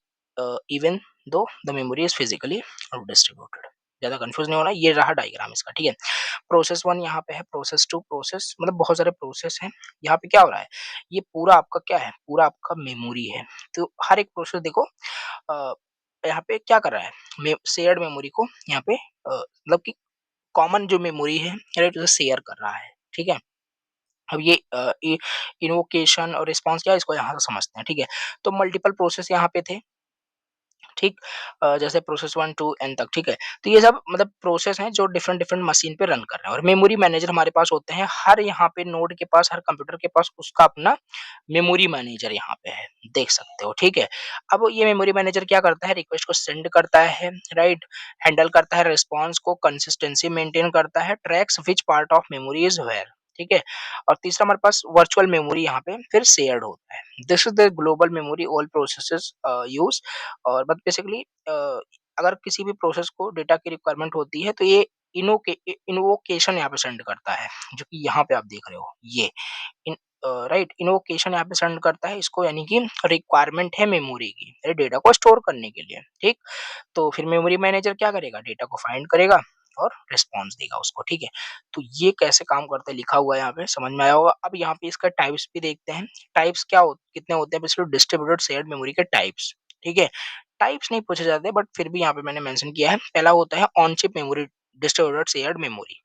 even though the memory is physically distributed. ज्यादा confuse नहीं होना, ये रहा डायग्राम इसका, ठीक है। प्रोसेस वन यहाँ पे है, प्रोसेस टू, प्रोसेस मतलब बहुत सारे प्रोसेस हैं। यहाँ पे क्या हो रहा है, ये पूरा आपका क्या है, पूरा आपका मेमोरी है। तो हर एक प्रोसेस देखो अ, यहाँ पे क्या कर रहा है, शेयर्ड मेमोरी को यहाँ पे मतलब कि कॉमन जो मेमोरी है, राइट, उसे शेयर कर रहा है, ठीक है। अब ये इन्वोकेशन और रिस्पॉन्स क्या है, इसको यहाँ से समझते हैं, ठीक है। तो मल्टीपल प्रोसेस यहाँ पे थे, ठीक। जैसे प्रोसेस 1 टू एन तक, ठीक है। तो ये सब मतलब प्रोसेस हैं जो डिफरेंट डिफरेंट मशीन पे रन कर रहे हैं, और मेमोरी मैनेजर हमारे पास होते हैं। हर यहाँ पे नोड के पास, हर कंप्यूटर के पास उसका अपना मेमोरी मैनेजर यहाँ पे है, देख सकते हो, ठीक है। अब ये मेमोरी मैनेजर क्या करता है, रिक्वेस्ट को सेंड करता है, राइट, हैंडल करता है रिस्पॉन्स को, कंसिस्टेंसी मेंटेन करता है, tracks which part of memory is where, ठीक है। और तीसरा हमारे पास वर्चुअल मेमोरी यहाँ पे फिर शेयर्ड होता है। This is the global memory all processes use. और बट बेसिकली अगर किसी भी प्रोसेस को डेटा की रिक्वायरमेंट होती है, तो ये इन्वोकेशन यहाँ पे सेंड करता है, जो कि यहाँ पे आप देख रहे हो, ये इन राइट, इन्वोकेशन यहाँ पे सेंड करता है इसको, यानी कि रिक्वायरमेंट है मेमोरी की डेटा को स्टोर करने के लिए, ठीक। तो फिर मेमोरी मैनेजर क्या करेगा, डेटा को फाइंड करेगा और रिस्पॉन्स देगा उसको, ठीक है। तो ये कैसे काम करता है लिखा हुआ है यहाँ पे, समझ में आया होगा। अब यहाँ पे इसका टाइप्स भी देखते हैं। टाइप्स क्या कितने होते हैं, बेसिकली डिस्ट्रीब्यूटेड शेयर्ड मेमोरी के टाइप्स, ठीक है। टाइप्स नहीं पूछे जाते, बट फिर भी यहाँ पे मैंने मेंशन किया है। पहला होता है on chip memory, distributed shared memory,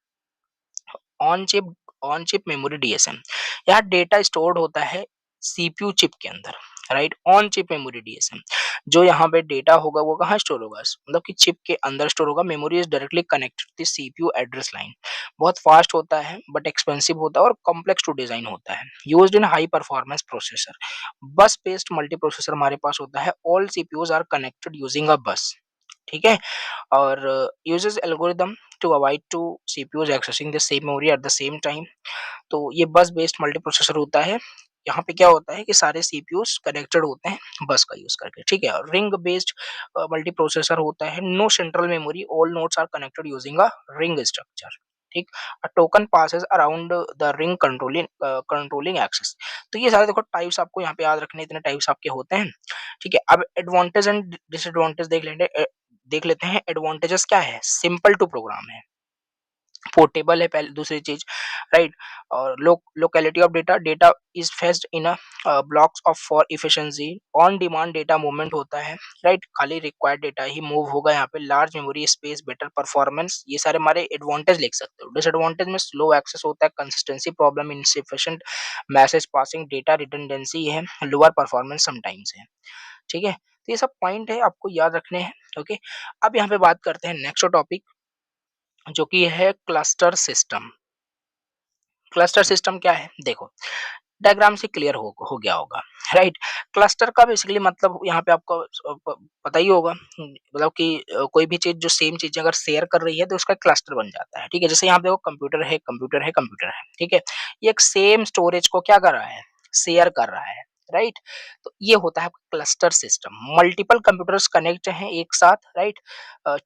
on chip, on chip memory DSM. यहाँ डेटा स्टोर्ड होता है सीपीयू चिप के अंदर, right. On chip memory DSM, जो यहाँ पे डेटा होगा वो कहाँ स्टोर होगा, मतलब कि चिप के अंदर स्टोर होगा। Memory is directly connected to CPU address line. बहुत फास्ट होता है, बट एक्सपेंसिव होता है और कॉम्प्लेक्स टू डिजाइन होता है। Used in high performance processor. Bus based multiprocessor हमारे पास होता है। All CPUs are connected using a bus, ठीक है। और uses algorithm to avoid two CPUs accessing the same memory at the same time. तो ये बस बेस्ड मल्टी प्रोसेसर होता है। यहाँ पे क्या होता है कि सारे सीपीयूज कनेक्टेड होते हैं बस का यूज करके, ठीक है। रिंग बेस्ड मल्टी प्रोसेसर होता है, no central memory, all nodes are connected using a ring structure, ठीक। A token passes around the ring controlling access. तो ये सारे देखो टाइप्स आपको यहाँ पे याद रखने, इतने टाइप्स आपके होते हैं, ठीक है। अब एडवांटेज एंड डिसएडवांटेज देख लेते हैं। एडवांटेजेस क्या है, सिंपल टू प्रोग्राम है, पोर्टेबल है, पहले दूसरी चीज, राइट। और locality of data, data is fetched in a blocks of for efficiency, on demand data movement होता है, राइट। खाली रिक्वायर्ड डेटा ही मूव होगा यहाँ पे, large memory space, better performance, ये सारे हमारे एडवांटेज लिख सकते हो। डिसएडवांटेज में स्लो एक्सेस होता है, consistency problem, insufficient message passing, data redundancy है, लोअर परफॉर्मेंस समटाइम्स है, ठीक है। तो ये सब पॉइंट है आपको याद रखने हैं, ओके। अब यहाँ पे बात करते हैं नेक्स्ट टॉपिक, जो कि है क्लस्टर सिस्टम। क्लस्टर सिस्टम क्या है, देखो डायग्राम से क्लियर हो गया होगा, राइट। क्लस्टर का बेसिकली मतलब यहाँ पे आपको पता ही होगा, मतलब कि कोई भी चीज जो सेम चीजें अगर शेयर कर रही है तो उसका क्लस्टर बन जाता है, ठीक है। जैसे यहाँ पे देखो कंप्यूटर है, कंप्यूटर है, कंप्यूटर है, ठीक है। ये एक सेम स्टोरेज को क्या कर रहा है, शेयर कर रहा है, राइट। तो ये होता है cluster system. Multiple computers connect हैं एक साथ, right,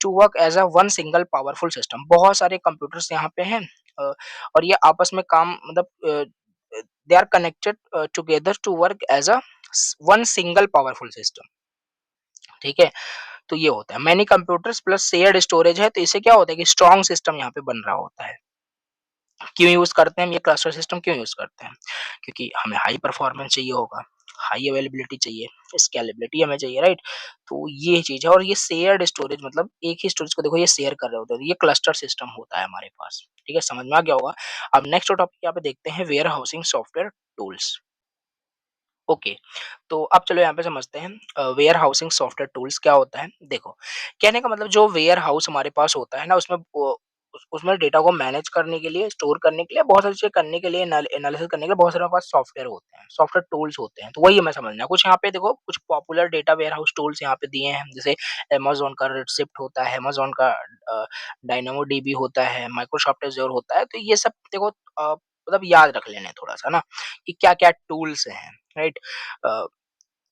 to work as a one single powerful system. बहुत सारे कंप्यूटर्स यहाँ पे हैं, अ, और ये आपस में काम मतलब they are connected together to work as a one single powerful system, ठीक है। तो ये होता है many computers plus shared storage है, तो इससे क्या होता है कि स्ट्रॉन्ग सिस्टम यहाँ पे बन रहा होता है। क्यों यूज करते हैं हम ये क्लस्टर सिस्टम, क्यों यूज करते हैं, क्योंकि हमें हाई परफॉर्मेंस चाहिए होगा, हाई अवेलेबिलिटी चाहिए, स्केलेबिलिटी हमें चाहिए, राइट। तो ये चीज है, और ये शेयर्ड स्टोरेज मतलब एक ही स्टोरेज को देखो ये शेयर कर रहे होते हैं, तो ये क्लस्टर सिस्टम होता है हमारे पास, ठीक है। समझ में आ गया होगा। अब नेक्स्ट टॉपिक यहाँ पे देखते हैं warehousing software tools, okay. तो अब चलो यहाँ पे समझते हैं वेयर हाउसिंग सॉफ्टवेयर टूल्स क्या होता है। देखो कहने का मतलब जो वेयर हाउस हमारे पास होता है ना, उसमें उसमें डेटा को मैनेज करने के लिए, स्टोर करने के लिए, बहुत सारी चीजें करने के लिए, एनालिसिस करने के लिए बहुत सारे हमारे पास सॉफ्टवेयर होते हैं, सॉफ्टवेयर टूल्स होते हैं। तो वही हमें समझना है। कुछ यहाँ पे देखो कुछ popular data ware house tools यहाँ पे दिए हैं, जैसे अमेजोन का रेडशिफ्ट होता है, अमेजोन का डायनामो डीबी होता है, माइक्रोसॉफ्ट एज्योर होता है। तो ये सब देखो मतलब याद रख लेने थोड़ा सा ना कि क्या क्या टूल्स हैं, राइट।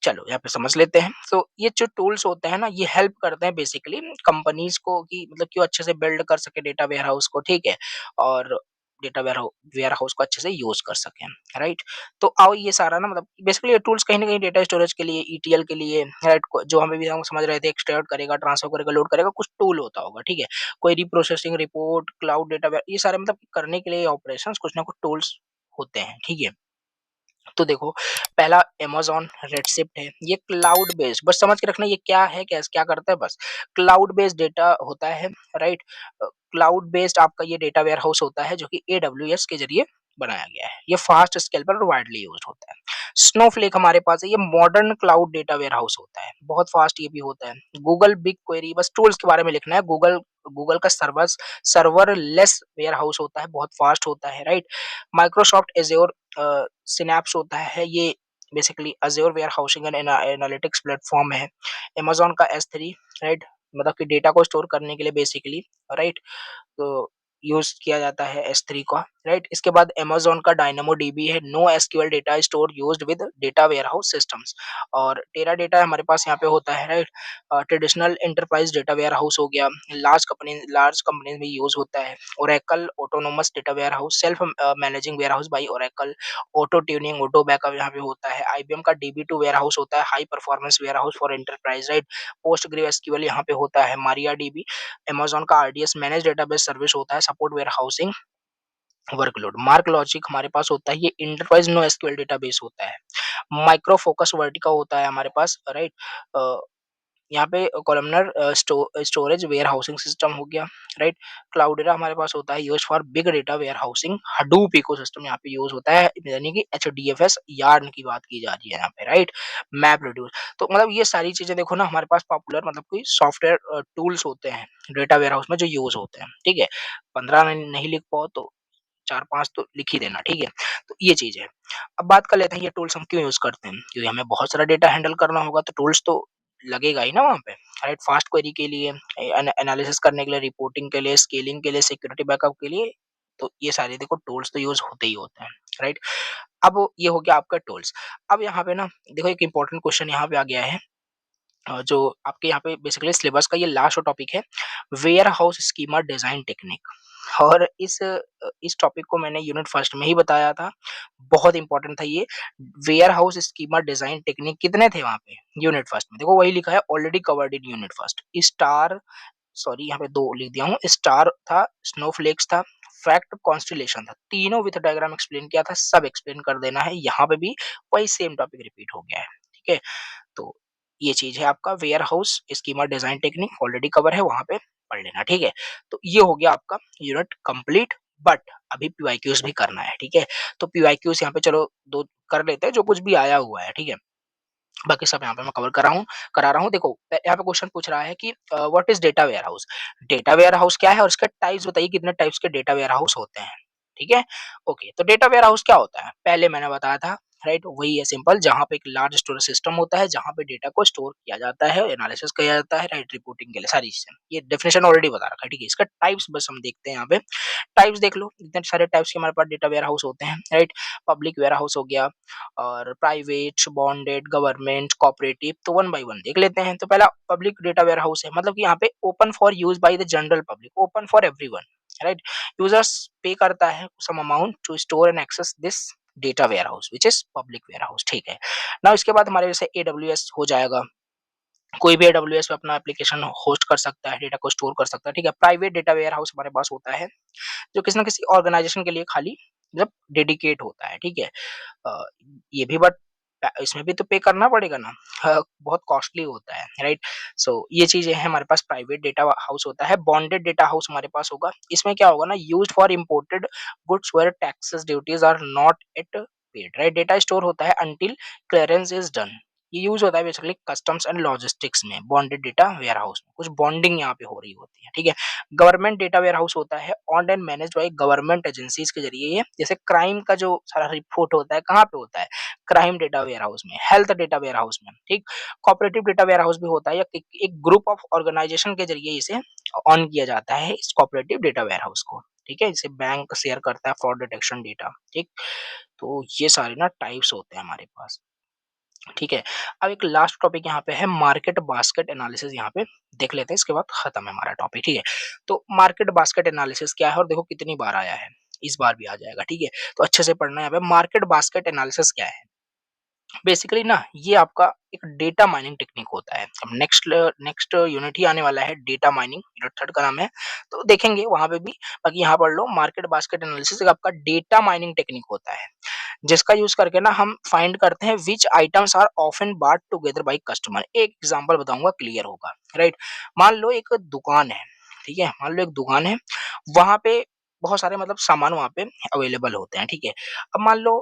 चलो यहाँ पे समझ लेते हैं। तो ये जो टूल्स होते हैं ना, ये हेल्प करते हैं बेसिकली कंपनीज को कि मतलब क्यों अच्छे से बिल्ड कर सके डेटा वेयर हाउस को, ठीक है। और डेटा वेयर हाउस को अच्छे से यूज कर सकें, राइट। तो आओ ये सारा ना मतलब बेसिकली ये टूल्स कहीं ना कहीं डेटा स्टोरेज के लिए, ईटीएल के लिए, राइट, जो हमें भी हम समझ रहे थे एक्सट्रैक्ट करेगा, ट्रांसफर करेगा, लोड करेगा, कुछ टूल होता होगा, ठीक है। कोई रिप्रोसेसिंग, रिपोर्ट, क्लाउड डेटा, ये सारे मतलब करने के लिए ऑपरेशंस कुछ ना कुछ टूल्स होते हैं, ठीक है। तो देखो पहला अमेज़न रेडशिफ्ट है, ये क्लाउड बेस्ड, बस समझ के रखना ये क्या है, कैसे क्या करता है, बस क्लाउड बेस्ड डेटा होता है, राइट। क्लाउड बेस्ड आपका ये डेटा वेयर हाउस होता है जो कि एडब्ल्यूएस के जरिए बनाया गया है। ये फास्ट स्केल पर वाइडली यूज्ड होता है। स्नोफ्लेक हमारे पास है, ये modern cloud data ware house होता है, बहुत फास्ट ये भी होता है। गूगल बिग क्वेरी, बस टूल्स के बारे में लिखना है। गूगल गूगल का सर्वर लेस वेयर हाउस होता है, बहुत फास्ट होता है, राइट। माइक्रोसॉफ्ट एज्योर सिनैप्स होता है, ये basically Azure warehousing and analytics platform है। अमेज़न का एस3, राइट, मतलब कि डेटा को स्टोर करने के लिए बेसिकली, राइट। तो यूज़ किया जाता है एस3 का, राइट। इसके बाद अमेज़न का डायनामो डीबी है, NoSQL data store used with data warehouse systems. और टेराडाटा हमारे पास यहाँ पे होता है, right. Traditional enterprise data warehouse हो गया, लार्ज कंपनीज में यूज़ होता है। Oracle autonomous data warehouse, self managing warehouse by Oracle, auto tuning, auto backup यहाँ पे होता है। आईबीएम का डीबी2 वेयरहाउस होता है, high performance warehouse for enterprise, right. Postgre SQL यहाँ पे होता है। मारिया डीबी, अमेज़न का आरडीएस मैनेज डेटाबेस सर्विस होता है, support ware housing workload. Mark Logic हमारे पास होता है, ये इंटरप्राइज नो एसक्यूएल डेटाबेस होता है। माइक्रो फोकस वर्टिका होता है हमारे पास, राइट। यहाँ पे columnar storage warehousing system हो गया, राइट। क्लाउडेरा हमारे पास होता है, use for big data warehousing. Hadoop ecosystem यहाँ पे यूज होता है, यानी कि एचडीएफएस यार्न की बात की जा रही है यहाँ पे, राइट। मैप रिड्यूस, तो मतलब ये सारी चीजें देखो ना हमारे पास पॉपुलर मतलब कोई सॉफ्टवेयर टूल्स होते हैं डेटा वेयर हाउस में जो यूज होते हैं, ठीक है। 15 नहीं लिख पाओ तो 4-5 तो लिख ही देना, ठीक है। तो ये चीज है। अब बात कर लेते हैं ये टूल्स हम क्यों यूज करते हैं, क्योंकि हमें बहुत सारा डेटा हैंडल करना होगा, तो टूल्स तो लगेगा ही ना वहाँ पे, राइट। फास्ट क्वेरी के लिए, एनालिसिस करने के लिए, रिपोर्टिंग के लिए, स्केलिंग के लिए, सिक्योरिटी बैकअप के लिए, तो ये सारे देखो टूल्स तो यूज होते ही होते हैं, राइट। अब ये हो गया आपका टूल्स। अब यहाँ पे ना देखो एक इम्पोर्टेंट क्वेश्चन यहाँ पे आ गया है, जो आपके यहाँ पे बेसिकली सिलेबस का ये लास्ट टॉपिक है, warehouse schema design technique. और इस टॉपिक को मैंने यूनिट फर्स्ट में ही बताया था, बहुत इंपॉर्टेंट था ये। Warehouse schema design technique कितने थे वहां पे यूनिट फर्स्ट में, देखो वही लिखा है, already covered in unit first. Star, sorry यहाँ पे दो लिख दिया हूँ, स्टार था, स्नोफ्लेक्स था, फैक्ट, कॉन्स्टिलेशन था, तीनों विथ डायग्राम एक्सप्लेन किया था, सब एक्सप्लेन कर देना है। यहाँ पे भी वही सेम टॉपिक रिपीट हो गया है, ठीक है। तो ये चीज है आपका warehouse schema design technique, already cover है, वहां पे पढ़ लेना, ठीक है। तो ये हो गया आपका यूनिट कंप्लीट। बट अभी पीवाईक्यूज भी करना है, ठीक है। तो पीवाईक्यूज यहाँ पे चलो दो कर लेते हैं, जो कुछ भी आया हुआ है, ठीक है। बाकी सब यहाँ पे मैं करा रहा हूँ। देखो यहाँ पे क्वेश्चन पूछ रहा है कि what is data ware house. Data ware house क्या है और इसके टाइप्स बताइए, कितने टाइप्स के डेटा वेयर हाउस होते हैं, ठीक है। ओके, तो डेटा वेयर हाउस क्या होता है, पहले मैंने बताया था, राइट, वही है सिंपल, जहाँ पे एक लार्ज स्टोरेज सिस्टम होता है, जहाँ पे डेटा को स्टोर किया जाता है, एनालिसिस किया जाता है, राइट, रिपोर्टिंग के लिए सारी चीजें। ये डेफिनेशन ऑलरेडी बता रखा है, ठीक है। इसका टाइप्स बस हम देखते हैं यहाँ पे। टाइप्स देख लो, इतने सारे टाइप्स के हमारे पास डेटा वेयर हाउस होते हैं, राइट। पब्लिक वेयर हाउस हो गया, और प्राइवेट, बॉन्डेड, गवर्नमेंट, कोऑपरेटिव। तो वन बाय वन देख लेते हैं। तो पहला पब्लिक डेटा वेयर हाउस है, मतलब कि यहाँ पे open for use by the general public, open for everyone, right. Users pay करता है some amount to store and access this data ware house which is public warehouse, ठीक है ना। इसके बाद हमारे जैसे एडब्ल्यूएस हो जाएगा, कोई भी एडब्ल्यूएस पे अपना एप्लीकेशन होस्ट कर सकता है, डेटा को स्टोर कर सकता है, ठीक है। प्राइवेट डेटा वेयर हाउस हमारे पास होता है, जो किसी ना किसी ऑर्गेनाइजेशन के लिए खाली मतलब डेडिकेट होता है, ठीक है। अ, ये भी बट इसमें भी तो पे करना पड़ेगा ना, बहुत कॉस्टली होता है, राइट। सो ये चीजें हैं, हमारे पास प्राइवेट डेटा हाउस होता है। बॉन्डेड डेटा हाउस हमारे पास होगा, इसमें क्या होगा ना, used for imported goods where taxes duties are not at paid, right. Data store होता है अंटिल क्लियरेंस इज डन। ये यूज होता है बेसिकली कस्टम्स एंड लॉजिस्टिक्स में, बॉन्डेड डेटा वेयर हाउस में कुछ बॉन्डिंग यहाँ पे हो रही होती है, ठीक है। गवर्नमेंट डेटा वेयर हाउस होता है owned and manage by government agencies के जरिए। ये जैसे क्राइम का जो सारा रिपोर्ट होता है कहाँ पे होता है, क्राइम डेटा वेयर हाउस में, हेल्थ डेटा वेयर हाउस में, ठीक। कोऑपरेटिव डेटा वेयर हाउस भी होता है, या एक ग्रुप ऑफ ऑर्गेनाइजेशन के जरिए इसे ऑन किया जाता है, इस कोऑपरेटिव डेटा वेयर हाउस को, ठीक है। जैसे बैंक शेयर करता है फ्रॉड डिटेक्शन डेटा, ठीक। तो ये सारे ना टाइप्स होते हैं हमारे पास, ठीक है। अब एक लास्ट टॉपिक यहाँ पे है मार्केट बास्केट एनालिसिस, यहाँ पे देख लेते हैं, इसके बाद खत्म है हमारा टॉपिक, ठीक है। तो मार्केट बास्केट एनालिसिस क्या है और देखो कितनी बार आया है, इस बार भी आ जाएगा, ठीक है। तो अच्छे से पढ़ना है यहाँ पे, मार्केट बास्केट एनालिसिस क्या है। बेसिकली ना ये आपका एक डेटा माइनिंग टेक्निक होता है। अब नेक्स्ट नेक्स्ट यूनिट ही आने वाला है, डेटा माइनिंग, यूनिट थर्ड का नाम है, तो देखेंगे वहां पे भी। बाकी यहाँ पढ़ लो, मार्केट बास्केट एनालिसिस आपका डेटा माइनिंग टेक्निक होता है, जिसका यूज करके ना हम फाइंड करते हैं which items are often bought together by customer. एक एग्जांपल बताऊंगा, क्लियर होगा, राइट। मान लो एक दुकान है, ठीक है, मान लो एक दुकान है, वहां पे बहुत सारे मतलब सामान वहां पे अवेलेबल होते हैं, ठीक है। अब मान लो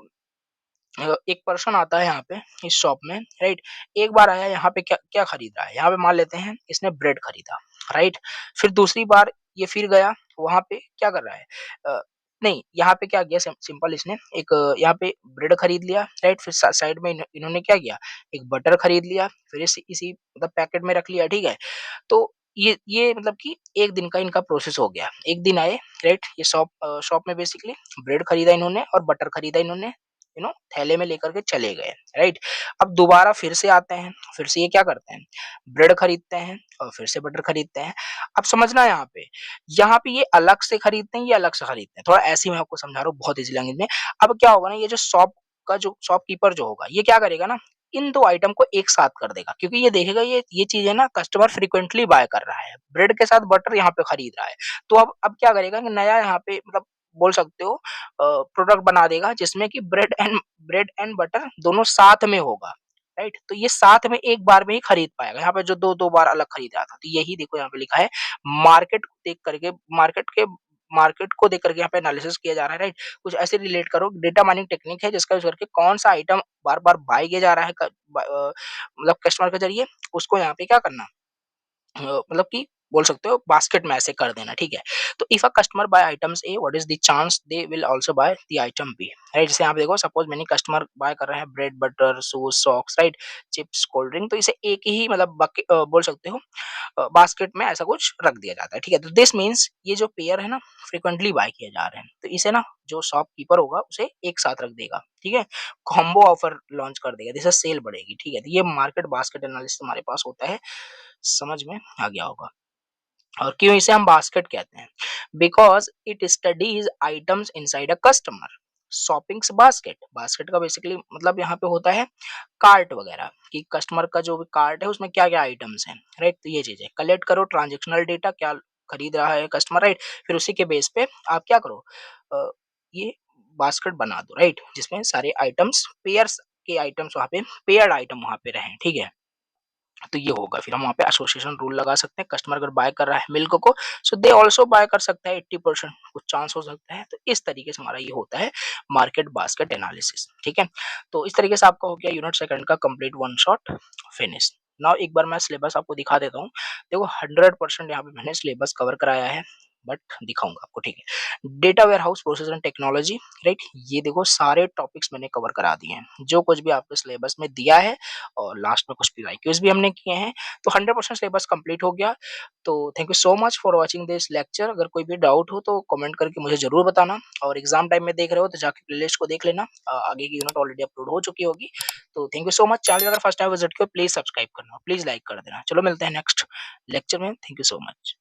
एक पर्सन आता है यहाँ पे इस शॉप में, राइट। एक बार आया, यहाँ पे क्या क्या खरीद रहा है, यहाँ पे मान लेते हैं इसने ब्रेड खरीदा, राइट। फिर दूसरी बार ये फिर गया, वहां पे क्या कर रहा है, नहीं यहाँ पे क्या किया, सिंपल इसने एक यहाँ पे ब्रेड खरीद लिया, राइट। फिर साइड में इन्होंने क्या किया, एक बटर खरीद लिया, फिर इसी मतलब पैकेट में रख लिया, ठीक है। तो ये मतलब कि एक दिन का इनका प्रोसेस हो गया। एक दिन आए, राइट, ये शॉप में बेसिकली ब्रेड खरीदा इन्होंने और बटर खरीदा इन्होंने, थैले में लेकर के चले गए, राइट। अब दोबारा फिर से आते हैं, फिर से ये क्या करते हैं, ब्रेड खरीदते हैं और फिर से बटर खरीदते हैं। अब समझना यहाँ पे ये अलग से खरीदते हैं, ये अलग से खरीदते हैं, थोड़ा ऐसे ही मैं आपको समझा रहा हूँ बहुत इजी लैंग्वेज में। अब क्या होगा ना, ये जो शॉपकीपर जो होगा, ये क्या करेगा ना, इन दो आइटम को एक साथ कर देगा, क्योंकि ये देखेगा ये चीज है ना, कस्टमर फ्रीक्वेंटली बाय कर रहा है, ब्रेड के साथ बटर यहाँ पे खरीद रहा है। तो अब क्या करेगा कि नया यहाँ पे मतलब बोल सकते हो प्रोडक्ट बना देगा, जिसमें कि ब्रेड एंड बटर दोनों साथ में होगा, राइट। तो ये साथ में एक बार में ही खरीद पाएगा, यहाँ पे जो दो दो बार अलग खरीद रहा था। तो यही देखो यहाँ पे लिखा है, मार्केट को देख करके मार्केट को देख करके यहाँ पे एनालिसिस किया जा रहा है, राइट। कुछ ऐसे रिलेट करो, डेटा माइनिंग टेक्निक है जिसका यूज करके कौन सा आइटम बार बार बाय किया जा रहा है मतलब कस्टमर के जरिए, उसको यहाँ पे क्या करना, मतलब कि बोल सकते हो बास्केट में ऐसे कर देना, ठीक है। तो if a customer buy items A, what is the chance they will also buy the item B, right. जैसे आप देखो, सपोज मेनी कस्टमर बाय कर रहे हैं bread, butter, shoes, socks, right, chips, cold drink, तो इसे एक ही मतलब बोल सकते हो बास्केट में ऐसा कुछ रख दिया जाता है, ठीक है। तो दिस मीन्स ये जो पेयर है ना, फ्रिक्वेंटली बाय किए जा रहे हैं, तो इसे ना जो शॉपकीपर होगा उसे एक साथ रख देगा, ठीक है। कॉम्बो ऑफर लॉन्च कर देगा, जिससे सेल बढ़ेगी, ठीक है। तो ये मार्केट बास्केट एनालिसिस हमारे पास होता है, समझ में आ गया होगा। और क्यों इसे हम बास्केट कहते हैं? Because it studies items inside a customer shoppings basket. Basket का बेसिकली मतलब यहाँ पे होता है कार्ट वगैरह, कि कस्टमर का जो भी कार्ट है उसमें क्या क्या आइटम्स हैं, राइट। तो ये चीज है, कलेक्ट करो ट्रांजेक्शनल डेटा, क्या खरीद रहा है कस्टमर, राइट। फिर उसी के बेस पे आप क्या करो, अ, ये बास्केट बना दो, राइट, जिसमें सारे आइटम्स पेयर्स के आइटम्स वहाँ पे पेयर्ड आइटम वहाँ पे रहें, ठीक है। तो ये होगा, फिर हम वहाँ पे एसोसिएशन रूल लगा सकते हैं। कस्टमर अगर बाय कर रहा है मिल्क को, सो दे आल्सो बाय कर सकता है 80%, कुछ चांस हो सकता है। तो इस तरीके से हमारा ये होता है मार्केट बास्केट एनालिसिस, ठीक है। तो इस तरीके से आपका हो गया यूनिट सेकंड का complete, one shot finish. Now एक बार मैं सिलेबस आपको दिखा देता हूँ। देखो 100% यहाँ पे मैंने सिलेबस कवर कराया है, बट दिखाऊंगा आपको, ठीक है। Data ware house process and technology, right, ये देखो सारे टॉपिक्स मैंने कवर करा दिए हैं, जो कुछ भी आपके सिलेबस में दिया है, और लास्ट में कुछ पीवाईक्यूज भी हमने किए हैं। तो 100% सिलेबस कंप्लीट हो गया। तो thank you so much for watching this lecture. अगर कोई भी डाउट हो तो कमेंट करके मुझे जरूर बताना, और एग्जाम टाइम में देख रहे हो तो जाके प्लेलिस्ट को देख लेना, आगे की यूनिट ऑलरेडी अपलोड हो चुकी होगी। तो thank you so much. Channel अगर फर्स्ट टाइम विजिट किया, प्लीज सब्सक्राइब करना, प्लीज लाइक कर देना। चलो मिलते हैं नेक्स्ट लेक्चर में। Thank you so much.